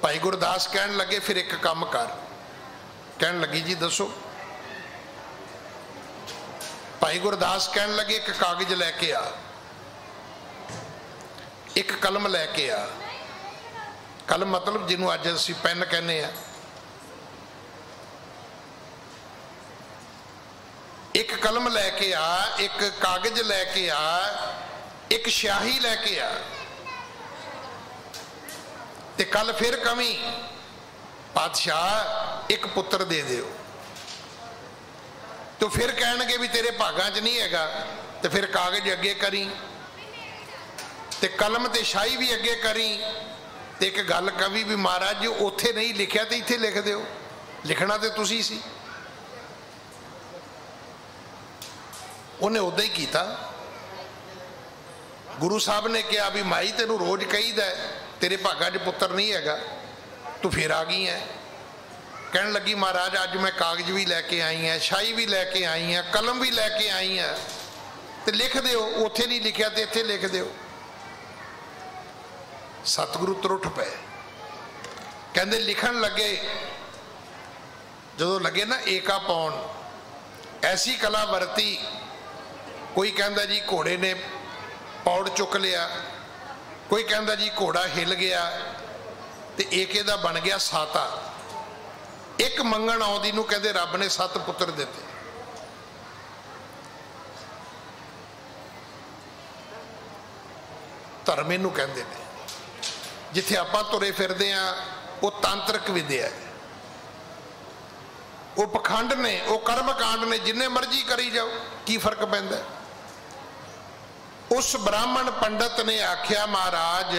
[SPEAKER 1] भाई गुरदास कहन लगे फिर एक काम कर। कहन लगी जी दसो। भाई गुरदास कहन लगे एक कागज लैके आ, एक कलम लैके आ। कलम मतलब जिन्हों अज असीं पेन कहने आ। एक कलम लैके आ, एक कागज लैके आ, एक स्याही लैके आ। ते कल फिर कमी पातशाह एक पुत्र दे दिओ। तो फिर कहणगे भी तेरे भागां च नहीं हैगा, तो फिर कागज अगे करी ते कलम ते शाही भी अगे करी। ते एक गल कवी भी महाराज जी उत्थे नहीं लिखिया तो इत्थे लिख दिओ, लिखना तो तुसी सी। उन्हें उदा ही किया। गुरु साहब ने कहा भी माई तेनू रोज कहीदा तेरे भागां च पुत्र नहीं हैगा, तू फिर आ गई है। कहन लगी महाराज अज मैं कागज भी लैके आई हैं, शाही भी लैके आई हैं, कलम भी लैके आई हैं, तो लिख दिओ। उत्थे नहीं लिखिया तो इत्थे लिख दिओ। सतगुरु त्रुट पे कहंदे लिखन लगे। जो लगे ना एका पाउण, ऐसी कला वरती। कोई कहंदा जी घोड़े ने पौड़ चुक लिया, कोई कहंदा जी घोड़ा हिल गया, तो एके दा बन गया साता। एक मंगण आउंदी नूं कहंदे रब ने 7 पुत्र दिते। धर्म इनू कहंदे ने। जिथे आपां तुरे फिरदे आ वो तांत्रिक विद्या है, वो पखंड ने, वो कर्म कांड ने। जिन्ने मर्जी करी जाओ, की फर्क पैंदा? उस ब्राह्मण पंडित ने आख्या महाराज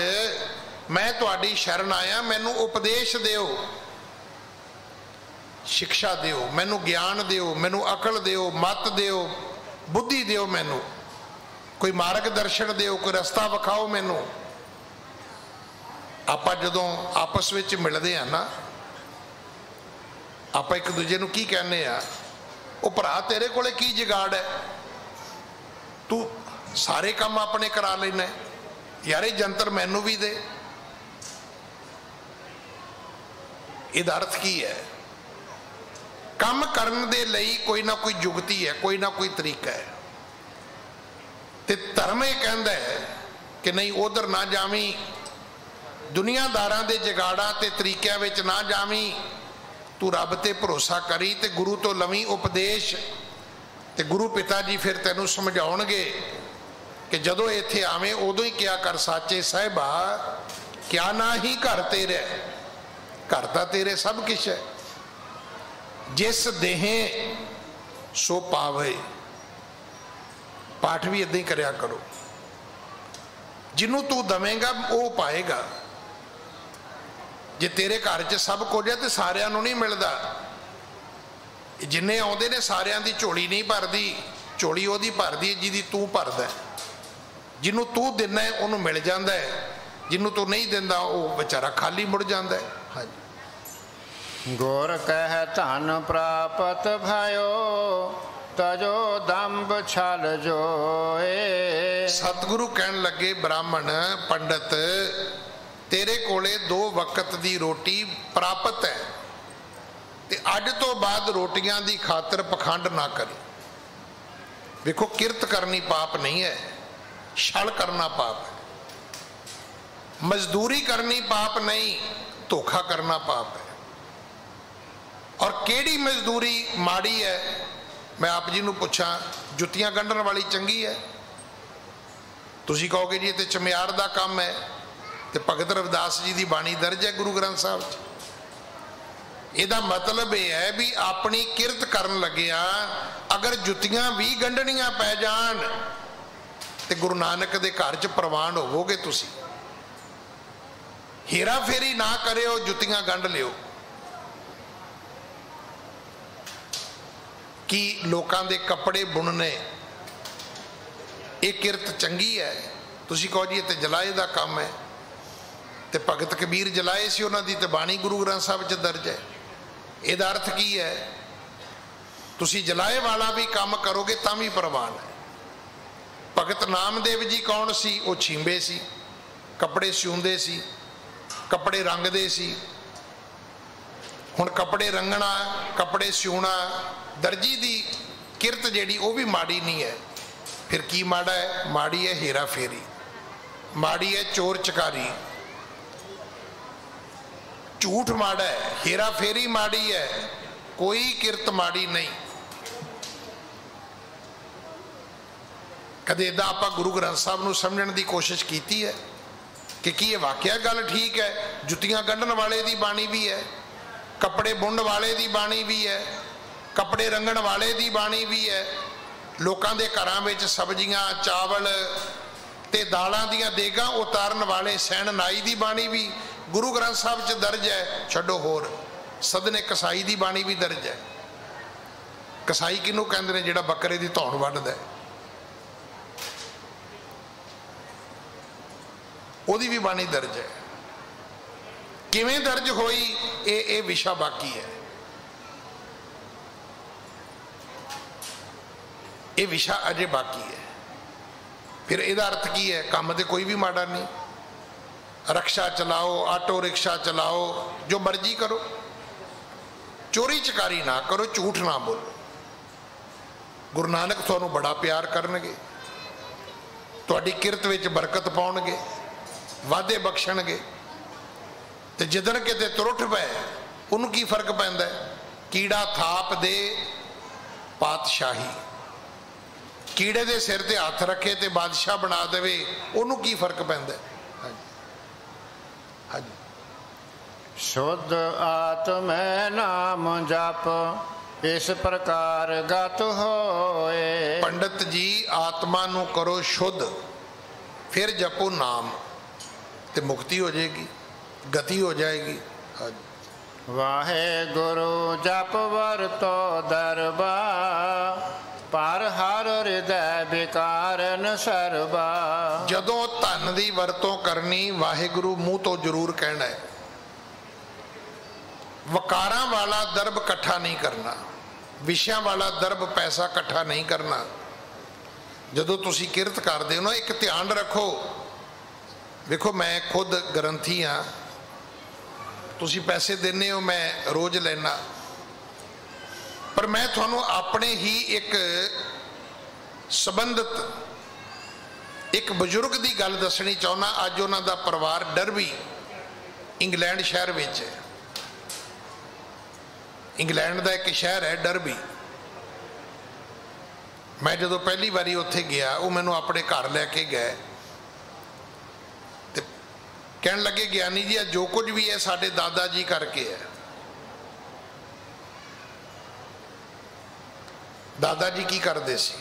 [SPEAKER 1] मैं तुहाडी शरण आया, मैनू उपदेश दिओ, शिक्षा दिओ, मैनू ज्ञान दिओ, मैनू अकल दिओ, मत दिओ, बुद्धि दिओ, मैनू कोई मार्गदर्शन दिओ, कोई रस्ता विखाओ मैनू। आप जदों आपस में मिलते हैं ना, आप एक दूजे नूं की कहने आ, वो भरा तेरे कोले की जुगाड़ है, तू सारे काम अपने करा लेना यार, ये जंतर मैनू भी दे। इहदा अर्थ की है? ਕੰਮ ਕਰਨ ਦੇ ਲਈ ਕੋਈ ਨਾ ਕੋਈ ਜੁਗਤੀ ਹੈ, ਕੋਈ ਨਾ ਕੋਈ ਤਰੀਕਾ ਹੈ। ਤੇ ਧਰਮ ਇਹ ਕਹਿੰਦਾ ਹੈ ਕਿ ਨਹੀਂ ਉਧਰ ਨਾ ਜਾਵੀਂ, ਦੁਨੀਆਦਾਰਾਂ ਦੇ ਜਗਾੜਾਂ ਤੇ ਤਰੀਕਿਆਂ ਵਿੱਚ ਨਾ ਜਾਵੀਂ, ਤੂੰ ਰੱਬ ਤੇ ਭਰੋਸਾ ਕਰੀ ਤੇ ਗੁਰੂ ਤੋਂ ਲਵੀਂ ਉਪਦੇਸ਼। ਤੇ ਗੁਰੂ ਪਿਤਾ ਜੀ ਫਿਰ ਤੈਨੂੰ ਸਮਝਾਉਣਗੇ ਕਿ ਜਦੋਂ ਇੱਥੇ ਆਵੇਂ ਉਦੋਂ ਹੀ ਕਿਹਾ ਕਰ, ਸਾਚੇ ਸਾਹਿਬਾ ਕਿਆ ਨਾ ਹੀ ਘਰ ਤੇਰੇ, ਘਰ ਤਾਂ ਤੇਰੇ ਸਭ ਕੁਛ ਹੈ। ਜਿਸ ਦੇਹੇ ਸੋ ਪਾਵੇ, ਪਾਠ ਵੀ ਇਦਾਂ ਹੀ ਕਰਿਆ ਕਰੋ। ਜਿਹਨੂੰ ਤੂੰ ਦਵੇਂਗਾ ਉਹ ਪਾਏਗਾ। ਜੇ ਤੇਰੇ ਘਰ 'ਚ ਸਭ ਕੁਝ ਹੈ ਤੇ ਸਾਰਿਆਂ ਨੂੰ ਨਹੀਂ ਮਿਲਦਾ। ਜਿੰਨੇ ਆਉਂਦੇ ਨੇ ਸਾਰਿਆਂ ਦੀ ਝੋਲੀ ਨਹੀਂ ਭਰਦੀ, ਝੋਲੀ ਉਹਦੀ ਭਰਦੀ ਹੈ ਜਿਹਦੀ ਤੂੰ ਭਰਦਾ। ਜਿਹਨੂੰ ਤੂੰ ਦਿੰਦਾ ਉਹਨੂੰ ਮਿਲ ਜਾਂਦਾ ਹੈ, ਜਿਹਨੂੰ ਤੂੰ ਨਹੀਂ ਦਿੰਦਾ ਉਹ ਵਿਚਾਰਾ ਖਾਲੀ ਮੁੜ ਜਾਂਦਾ ਹੈ। ਹਾਂਜੀ।
[SPEAKER 3] ਗੁਰ ਕਹਿ ਧਨ ਪ੍ਰਾਪਤ ਭਇਓ, ਤਜੋ ਦੰਭ ਛਲ ਜੋਏ।
[SPEAKER 1] ਸਤਿਗੁਰੂ ਕਹਿਣ ਲੱਗੇ ਬ੍ਰਾਹਮਣ ਪੰਡਤ ਤੇਰੇ ਕੋਲੇ 2 ਵਕਤ ਦੀ ਰੋਟੀ ਪ੍ਰਾਪਤ ਹੈ ਤੇ ਅੱਜ ਤੋਂ ਬਾਅਦ ਰੋਟੀਆਂ ਦੀ ਖਾਤਰ ਪਖੰਡ ਨਾ ਕਰੀ। ਵੇਖੋ ਕਿਰਤ ਕਰਨੀ ਪਾਪ ਨਹੀਂ ਹੈ, ਛਲ ਕਰਨਾ ਪਾਪ ਹੈ। ਮਜ਼ਦੂਰੀ ਕਰਨੀ ਪਾਪ ਨਹੀਂ, ਧੋਖਾ ਕਰਨਾ ਪਾਪ ਹੈ। ਔਰ ਕਿਹੜੀ ਮਜ਼ਦੂਰੀ ਮਾੜੀ ਹੈ? ਮੈਂ ਆਪ ਜੀ ਨੂੰ ਪੁੱਛਾਂ, ਜੁੱਤੀਆਂ ਗੰਢਣ ਵਾਲੀ ਚੰਗੀ ਹੈ? ਤੁਸੀਂ ਕਹੋਗੇ ਜੀ ਇਹ ਤੇ ਚਮਿਆਰ ਦਾ ਕੰਮ ਹੈ। ਤੇ ਭਗਤ ਰਵਿਦਾਸ ਜੀ ਦੀ ਬਾਣੀ ਦਰਜ ਹੈ ਗੁਰੂ ਗ੍ਰੰਥ ਸਾਹਿਬ 'ਚ। ਇਹਦਾ ਮਤਲਬ ਇਹ ਹੈ ਵੀ ਆਪਣੀ ਕਿਰਤ ਕਰਨ ਲੱਗਿਆ ਅਗਰ ਜੁੱਤੀਆਂ ਵੀ ਗੰਢਣੀਆਂ ਪੈ ਜਾਣ ਤੇ ਗੁਰੂ ਨਾਨਕ ਦੇ ਘਰ 'ਚ ਪ੍ਰਵਾਨ ਹੋਵੋਗੇ ਤੁਸੀਂ। ਹੀਰਾ ਫੇਰੀ ਨਾ ਕਰਿਓ, ਜੁੱਤੀਆਂ ਗੰਢ ਲਿਓ। ਕਿ ਲੋਕਾਂ ਦੇ ਕੱਪੜੇ ਬੁਣਨੇ ਇਹ ਕਿਰਤ ਚੰਗੀ ਹੈ? ਤੁਸੀਂ ਕਹੋ ਜੀ ਇਹ ਤੇ ਜਲਾਏ ਦਾ ਕੰਮ ਹੈ। ਤੇ ਭਗਤ ਕਬੀਰ ਜਲਾਏ ਸੀ, ਉਹਨਾਂ ਦੀ ਤੇ ਬਾਣੀ ਗੁਰੂ ਗ੍ਰੰਥ ਸਾਹਿਬ 'ਚ ਦਰਜ ਹੈ। ਇਹਦਾ ਅਰਥ ਕੀ ਹੈ? ਤੁਸੀਂ ਜਲਾਏ ਵਾਲਾ ਵੀ ਕੰਮ ਕਰੋਗੇ ਤਾਂ ਵੀ ਪ੍ਰਵਾਨ ਹੈ। ਭਗਤ ਨਾਮਦੇਵ ਜੀ ਕੌਣ ਸੀ? ਉਹ ਛੀਂਬੇ ਸੀ, ਕੱਪੜੇ ਸਿਉਂਦੇ ਸੀ, ਕੱਪੜੇ ਰੰਗਦੇ ਸੀ। ਹੁਣ ਕੱਪੜੇ ਰੰਗਣਾ, ਕੱਪੜੇ ਸਿਉਣਾ, ਦਰਜੀ ਦੀ ਕਿਰਤ ਜਿਹੜੀ ਉਹ ਵੀ ਮਾੜੀ ਨਹੀਂ ਹੈ। ਫਿਰ ਕੀ ਮਾੜਾ ਹੈ? ਮਾੜੀ ਹੈ ਹੇਰਾ ਫੇਰੀ, ਮਾੜੀ ਹੈ ਚੋਰ ਚਕਾਰੀ, ਝੂਠ ਮਾੜਾ ਹੈ, ਹੇਰਾ ਫੇਰੀ ਮਾੜੀ ਹੈ, ਕੋਈ ਕਿਰਤ ਮਾੜੀ ਨਹੀਂ। ਕਦੇ ਇਦਾਂ ਆਪਾਂ ਗੁਰੂ ਗ੍ਰੰਥ ਸਾਹਿਬ ਨੂੰ ਸਮਝਣ ਦੀ ਕੋਸ਼ਿਸ਼ ਕੀਤੀ ਹੈ ਕਿ ਕੀ ਇਹ ਵਾਕਿਆ ਗੱਲ ਠੀਕ ਹੈ? ਜੁੱਤੀਆਂ ਗੰਢਣ ਵਾਲੇ ਦੀ ਬਾਣੀ ਵੀ ਹੈ, ਕੱਪੜੇ ਬੁਣਨ ਵਾਲੇ ਦੀ ਬਾਣੀ ਵੀ ਹੈ, ਕੱਪੜੇ ਰੰਗਣ ਵਾਲੇ ਦੀ ਬਾਣੀ ਵੀ ਹੈ, ਲੋਕਾਂ ਦੇ ਘਰਾਂ ਵਿੱਚ ਸਬਜ਼ੀਆਂ ਚਾਵਲ ਤੇ ਦਾਲਾਂ ਦੀਆਂ ਦੇਗਾਂ ਉਤਾਰਨ ਵਾਲੇ ਸੈਣ ਨਾਈ ਦੀ ਬਾਣੀ ਵੀ ਗੁਰੂ ਗ੍ਰੰਥ ਸਾਹਿਬ 'ਚ ਦਰਜ ਹੈ। ਛੱਡੋ ਹੋਰ, ਸਦਨੇ ਕਸਾਈ ਦੀ ਬਾਣੀ ਵੀ ਦਰਜ ਹੈ। ਕਸਾਈ ਕਿਹਨੂੰ ਕਹਿੰਦੇ ਨੇ? ਜਿਹੜਾ ਬੱਕਰੇ ਦੀ ਧੌਣ ਵੱਢਦਾ, ਉਹਦੀ ਵੀ ਬਾਣੀ ਦਰਜ ਹੈ। ਕਿਵੇਂ ਦਰਜ ਹੋਈ ਇਹ ਵਿਸ਼ਾ ਬਾਕੀ ਹੈ। ਇਹ ਵਿਸ਼ਾ ਅਜੇ ਬਾਕੀ ਹੈ। ਫਿਰ ਇਹਦਾ ਅਰਥ ਕੀ ਹੈ? ਕੰਮ ਤੇ ਕੋਈ ਵੀ ਮਾੜਾ ਨਹੀਂ। ਰਕਸ਼ਾ ਚਲਾਓ, ਆਟੋ ਰਿਕਸ਼ਾ ਚਲਾਓ, ਜੋ ਮਰਜ਼ੀ ਕਰੋ, ਚੋਰੀ ਚਕਾਰੀ ਨਾ ਕਰੋ, ਝੂਠ ਨਾ ਬੋਲੋ। ਗੁਰੂ ਨਾਨਕ ਤੁਹਾਨੂੰ ਬੜਾ ਪਿਆਰ ਕਰਨਗੇ, ਤੁਹਾਡੀ ਕਿਰਤ ਵਿੱਚ ਬਰਕਤ ਪਾਉਣਗੇ, ਵਾਧੇ ਬਖਸ਼ਣਗੇ। ਤੇ ਜਿੱਦਣ ਕਿਤੇ ਤੁਰੁੱਠ ਪਏ ਉਹਨੂੰ ਕੀ ਫਰਕ ਪੈਂਦਾ? ਕੀੜਾ ਥਾਪ ਦੇ ਪਾਤਸ਼ਾਹੀ, ਕੀੜੇ ਦੇ ਸਿਰ ਤੇ ਹੱਥ ਰੱਖੇ ਤੇ ਬਾਦਸ਼ਾਹ ਬਣਾ ਦੇਵੇ, ਉਹਨੂੰ ਕੀ ਫਰਕ ਪੈਂਦਾ? ਹਾਂਜੀ।
[SPEAKER 3] ਸ਼ੁੱਧ ਆਤਮੈ ਨਾਮ ਜਪ, ਇਸ ਪ੍ਰਕਾਰ ਗਤ ਹੋਏ।
[SPEAKER 1] ਪੰਡਤ ਜੀ ਆਤਮਾ ਨੂੰ ਕਰੋ ਸ਼ੁੱਧ, ਫਿਰ ਜਪੋ ਨਾਮ ਤੇ ਮੁਕਤੀ ਹੋ ਜਾਏਗੀ, ਗਤੀ ਹੋ ਜਾਏਗੀ।
[SPEAKER 3] ਵਾਹਿਗੁਰੂ ਜਪ ਵਰਤੋ ਦਰਬਾ, ਪਰ ਹਰ ਹਿਰਦੈ ਵਿਕਾਰਨ ਸਰਬਾ।
[SPEAKER 1] ਜਦੋਂ ਧਨ ਦੀ ਵਰਤੋਂ ਕਰਨੀ ਵਾਹਿਗੁਰੂ ਮੂੰਹ ਤੋਂ ਜ਼ਰੂਰ ਕਹਿਣਾ ਹੈ। ਵਕਾਰਾਂ ਵਾਲਾ ਦਰਬ ਇਕੱਠਾ ਨਹੀਂ ਕਰਨਾ, ਵਿਸ਼ਿਆਂ ਵਾਲਾ ਦਰਬ ਪੈਸਾ ਇਕੱਠਾ ਨਹੀਂ ਕਰਨਾ। ਜਦੋਂ ਤੁਸੀਂ ਕਿਰਤ ਕਰਦੇ ਹੋ ਨਾ, ਇੱਕ ਧਿਆਨ ਰੱਖੋ। ਵੇਖੋ ਮੈਂ ਖੁਦ ਗ੍ਰੰਥੀ ਹਾਂ, ਤੁਸੀਂ ਪੈਸੇ ਦਿੰਦੇ ਹੋ, ਮੈਂ ਰੋਜ਼ ਲੈਣਾ। पर मैं थानू अपने ही एक संबंधित एक बजुर्ग की गल दसनी चाहना। अज उन्हों का परिवार डरबी इंग्लैंड शहर में है। इंग्लैंड का एक शहर है डरबी। मैं जो पहली बारी उत्थे गया वो मैनू अपने घर लैके गए तो कहन लगे ज्ञानी जी जो कुछ भी है साडे दादा जी करके है। दादा जी की करते सी?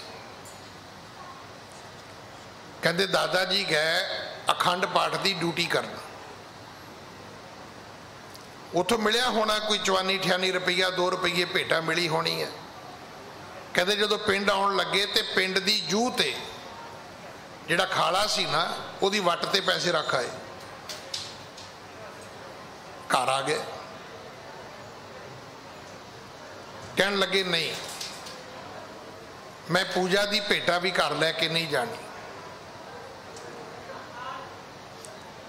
[SPEAKER 1] कहते दादा जी गए अखंड पाठ की ड्यूटी करना। उतों मिलिया होना कोई 54-58 रुपया 2 रुपये भेटा मिली होनी है। कहते जो पिंड आउण लगे तो पिंड की जूह ते जिहड़ा खाला सी ना उहदी वट ते पैसे रख आए। घर आ गए कहन लगे नहीं मैं पूजा की भेटा भी घर लैके नहीं जानी।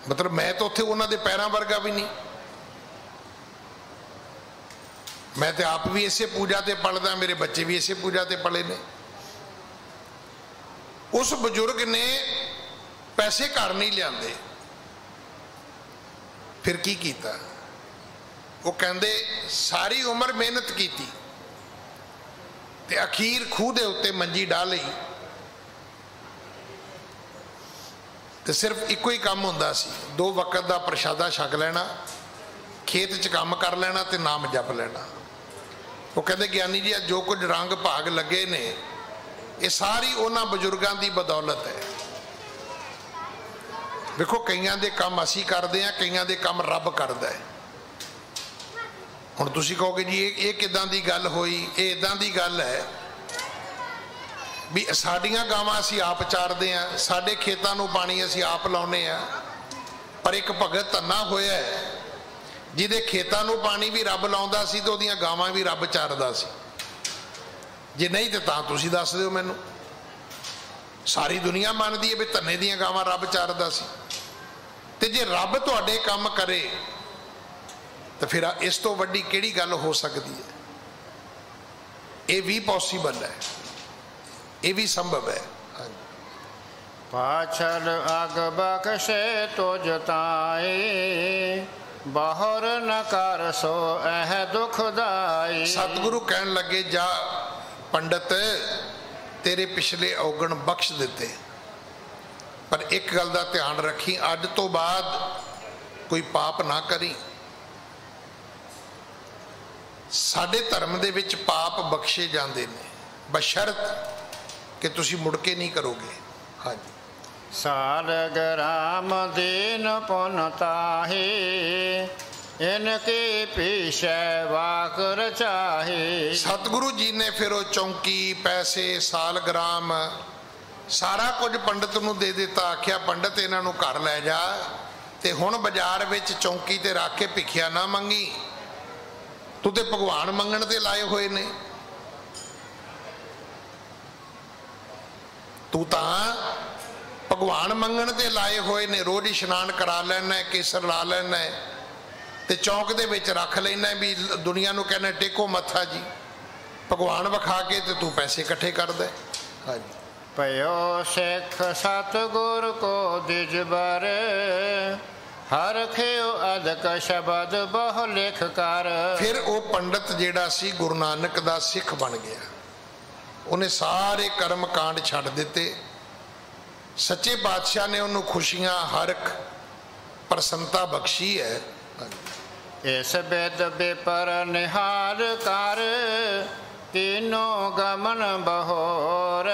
[SPEAKER 1] मतलब मैं तो उत्थे उन्हां दे पैरां वर्गा भी नहीं। मैं तो आप भी इसे पूजा ते पढ़दा, मेरे बच्चे भी इसे पूजा ते पढ़े ने। उस बुजुर्ग ने पैसे घर नहीं लियाते। फिर की कीता? वो कहंदे सारी उम्र मेहनत की ते अखीर खूह दे उत्ते मंजी डाह लई ते सिर्फ एको ही काम हुंदा सी 2 वक्त का प्रशादा छक लेना, खेत च काम कर लेना ते नाम जप लेना। वो कहते ज्ञानी जी जो कुछ रंग भाग लगे ने ये सारी उन्हां बजुर्गों की बदौलत है। देखो कईयां दे काम असी करते हैं, कईयां दे काम रब करता है। हुण तुसीं कहोगे जी ये किदां दी गल होई? ये इदां दी गल है भी साडियां गावां असी आप चारदे हैं, साडे खेतां नूं पानी असी आप लाउने आ। पर एक भगत धन्ना होया है जिहदे खेतां नूं पानी भी रब लाउंदा सी ते ओहदियां गावां भी रब चारदा सी। जे नहीं तो तां तुसीं दस दिओ मैनूं। सारी दुनिया मानदी है भी धन्ने दीयां गावां रब चारदा सी। ते जे रब तुहाडे काम करे तो फिर इस तो वड्डी किहड़ी गल हो सकती है? ये भी पॉसीबल है, ये भी संभव है।
[SPEAKER 3] पाछल अग बख्शे तो जताए बाहर न कर सो एह दुखदाई।
[SPEAKER 1] सतगुरु कहन लगे जा पंडित तेरे पिछले औगण बख्श दिते, पर एक गल का ध्यान रखी अज तो बाद कोई पाप ना करी। साडे धर्म दे विच पाप बख्शे जाते हैं बशर्त कि तुसी मुड़ के नहीं करोगे। हाँ जी।
[SPEAKER 3] साल ग्राम दीन पुन ताहे इनके पीछे वाकर चाहे।
[SPEAKER 1] सतगुरु जी ने फिर वो चौंकी पैसे सालग्राम सारा कुछ पंडित नूं दे दिता। आख्या पंडित इन्हां नूं घर लै जा ते हुण बाजार विच चौंकी ते रख के भिखिया ना मंगी। तू तो भगवान मंगण ते लाए हुए ने। तू तां भगवान मंगण ते लाए हुए ने। रोज इशनान करा लेना, केसर ला लेना ते चौक दे विच रख लेना भी दुनिया नूं कहना टेको मत्था जी। भगवान विखा के ते तू पैसे इकट्ठे कर दे। हाँ जी।
[SPEAKER 3] पयो सिख सतगुर को दिजबर हर खेओ अदक शब्द बहु लिख कर।
[SPEAKER 1] फिर वो पंडित जेड़ा सी गुरु नानक दा सिख बन गया। उन्हें सारे कर्म कांड छड़ दिते। सच्चे बादशाह ने उन्होंने खुशियां हरख प्रसन्नता बख्शी है।
[SPEAKER 3] इस बेद बेपर निहाल कर तीनों गमन बहोर।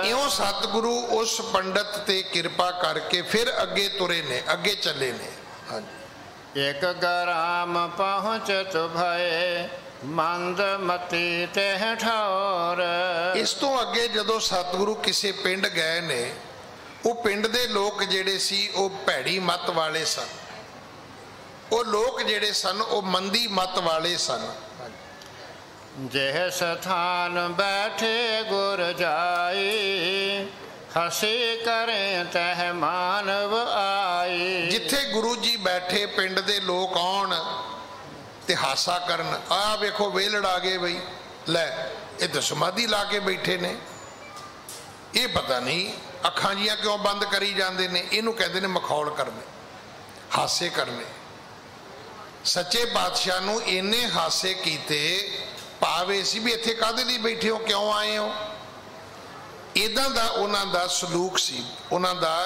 [SPEAKER 1] इयों सतगुरु उस पंडित ते कृपा करके फिर अगे तुरे ने, अगे चले ने। हाँ जी।
[SPEAKER 3] एक ग्राम पहुँचत भय मंद मती तेह ठौर।
[SPEAKER 1] इस तो अगे जदों सतगुरु किसी पिंड गए ने वो पिंड दे लोग जेड़े सी वो भैड़ी मत वाले सन। वो लोग जेड़े सन वो मंदी मत वाले सन।
[SPEAKER 3] जेह स्थान बैठे गुर जाई हसी करें तह मानव आई।
[SPEAKER 1] जिथे गुरु जी बैठे पिंड दे लोग आउण ते हासा करन। आ वेखो वेलड़ आ गए बई लै ये तो समाधि ला के बैठे ने, ये पता नहीं अखां जियां क्यों बंद करी जाते ने, इनू कहते ने मखौल करने, हासे करने। सच्चे पातशाह नू इन्ने हासे कीते, भावे सी भी इत्थे काहदे लई बैठे हो, क्यों आए हो। इदां दा उन्हां दा सलूक सी, उन्हां दा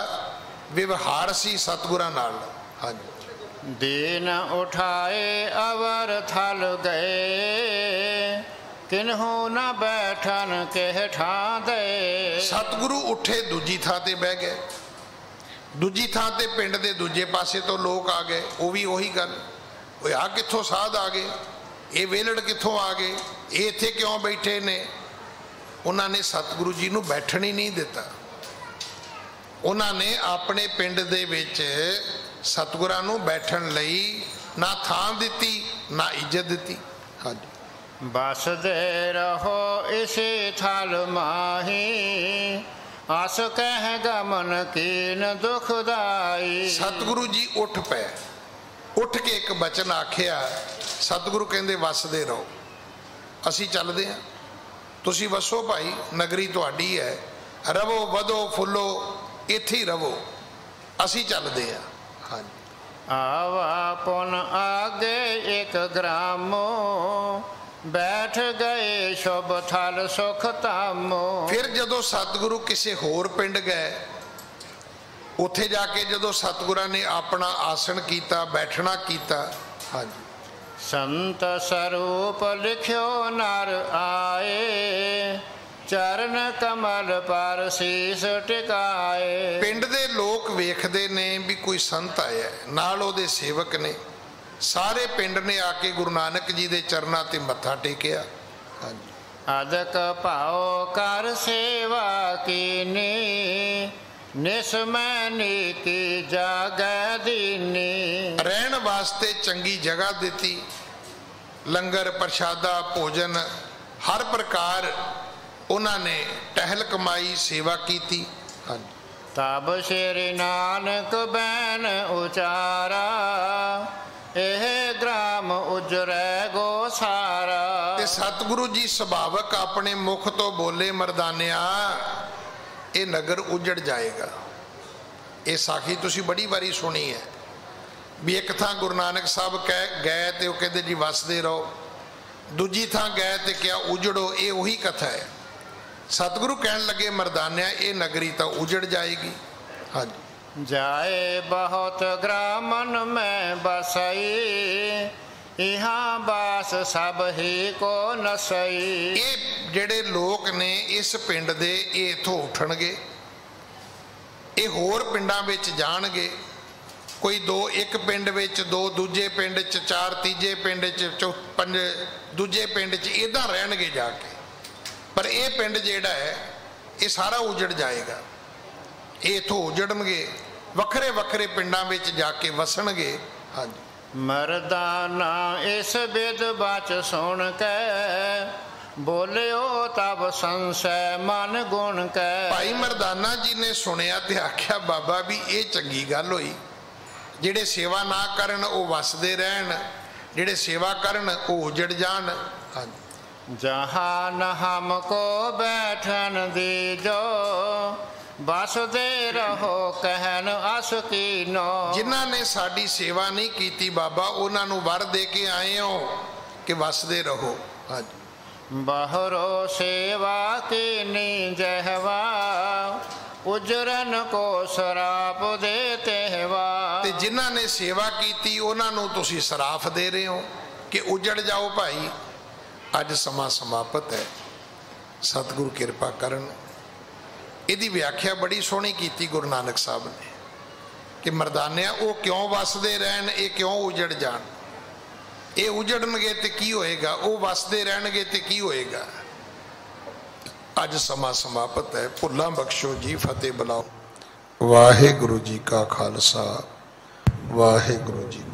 [SPEAKER 1] व्यवहार सी सतगुरां नाल। हाँ जी।
[SPEAKER 3] दीन उठाए अवर थल गए, किन्हू न बैठन केह ठां दे।
[SPEAKER 1] सतगुरु उठे दूजी थां ते बह गए, दूजी थां ते पिंड दे दूजे पासे तो लोग आ गए, वो भी उही गल, आ कित्थों साध आ गए, ये वेलड़ कित्थों आ गए, ये इत्थे क्यों बैठे ने। उन्होंने सतगुरु जी नूं बैठण ही नहीं दिता। उन्होंने अपने पिंड दे विच सतगुरां नूं बैठण लई ना थां दिती ना इज्जत दिती। हाँ जी।
[SPEAKER 3] बस दे रहो इसी थल माही, आस कह गमन कीन दुखदाई।
[SPEAKER 1] सतगुरु जी उठ पे, उठ के एक बचन आखिया। सतगुरु कहंदे वसदे रहो, असी चलदे हां, तुसी वसो भाई, नगरी तुहाडी है, रवो वधो फुलो, इत्थे ही रवो, असी चलदे हां। हाँ जी।
[SPEAKER 3] आवा पुन आगे एक ग्रामो, बैठ गए शुभ थल सुख तामो।
[SPEAKER 1] फिर जदों सतगुरु किसी होर पिंड गए, उत्थे जाके जदों सतगुरां ने अपना आसन कीता, बैठना कीता। हाँ जी।
[SPEAKER 3] संत स्वरूप लिख्यो नर आए, चरण कमल पर शीस टिकाए।
[SPEAKER 1] पिंड दे लोग वेखदे ने भी कोई संत आया, नाल ओदे सेवक ने, सारे पिंड ने आके गुरु नानक जी दे चरनां ते मत्था टेकिया। हाँ जी।
[SPEAKER 3] अदक पाओ कर सेवा कीनी, निसमैनी की जागै दीनी।
[SPEAKER 1] रहन वास्ते चंगी जगह दिती, लंगर प्रशादा भोजन हर प्रकार उन्होंने टहल कमाई सेवा की। हाँ जी।
[SPEAKER 3] तब श्री नानक बैन उचारा, एह ग्राम उजरै गो सारा।
[SPEAKER 1] ते सतगुरु जी सुभावक अपने मुख तो बोले, मरदानिया ये नगर उजड़ जाएगा। ये साखी तुसी बड़ी बारी सुनी है भी एक थां गुरु नानक साहब कह गए तो कहते जी वसदे रहो, दूजी थां गए तो क्या उजड़ो, ये वही कथा है। सतगुरु कहन लगे मरदानिया ये नगरी तो उजड़ जाएगी। हाँ जी।
[SPEAKER 3] जाए बहुत ग्रामन में बसई, यहाँ बास सब ही को नसई।
[SPEAKER 1] ये जेड़े लोग ने इस पिंड दे ये इथों उठणगे, ये होर पिंडां विच जाणगे, कोई दो एक पिंड विच, दो दूजे पिंड च, चार तीजे पिंड च, पंज दूजे पिंड च, इदां रहणगे जाके। पर यह पिंड जेड़ा है ये सारा उजड़ जाएगा। ये इथों उजड़नगे, वखरे वखरे पिंडां विच जाके वसणगे। हाँ जी।
[SPEAKER 3] मरदाना इस बिद बच सुन के, बोलियो तब संशय मन गुण के।
[SPEAKER 1] भाई मरदाना जी ने सुनिया ते आख्या बाबा भी ये चंगी गल होई, जेड़े सेवा ना करन वो वसदे रहन, जेड़े सेवा करन वो उजड़ जान। हाँ जी।
[SPEAKER 3] जहाँ न हमको बैठन दीजो, बसदे रहो कहन अस कीनो। जिन्हां ने साडी सेवा नहीं कीती बाबा, उन्हां नूं वर दे के आए हो कि वसदे रहो। हाँ जी। बहरो सेवा कीनी जहवा, उजरन को सराप देते हवा। ते जिन्हां ने सेवा कीती उन्हां नूं तुसीं सराफ दे रहे हो कि उजड़ जाओ भाई। अज समा समाप्त है, सतगुरु किरपा करन। इहदी व्याख्या बड़ी सोहनी की गुरु नानक साहब ने कि मरदानिया वो क्यों वसदे रहन, ये क्यों उजड़ जान। ये उजड़नगे तो की होएगा, वो वसदे रहणगे तो की होएगा। अज समा समाप्त है, भुल्लां बख्शो जी, फतेह बुलाओ। वाहिगुरु जी का खालसा, वाहिगुरु जी।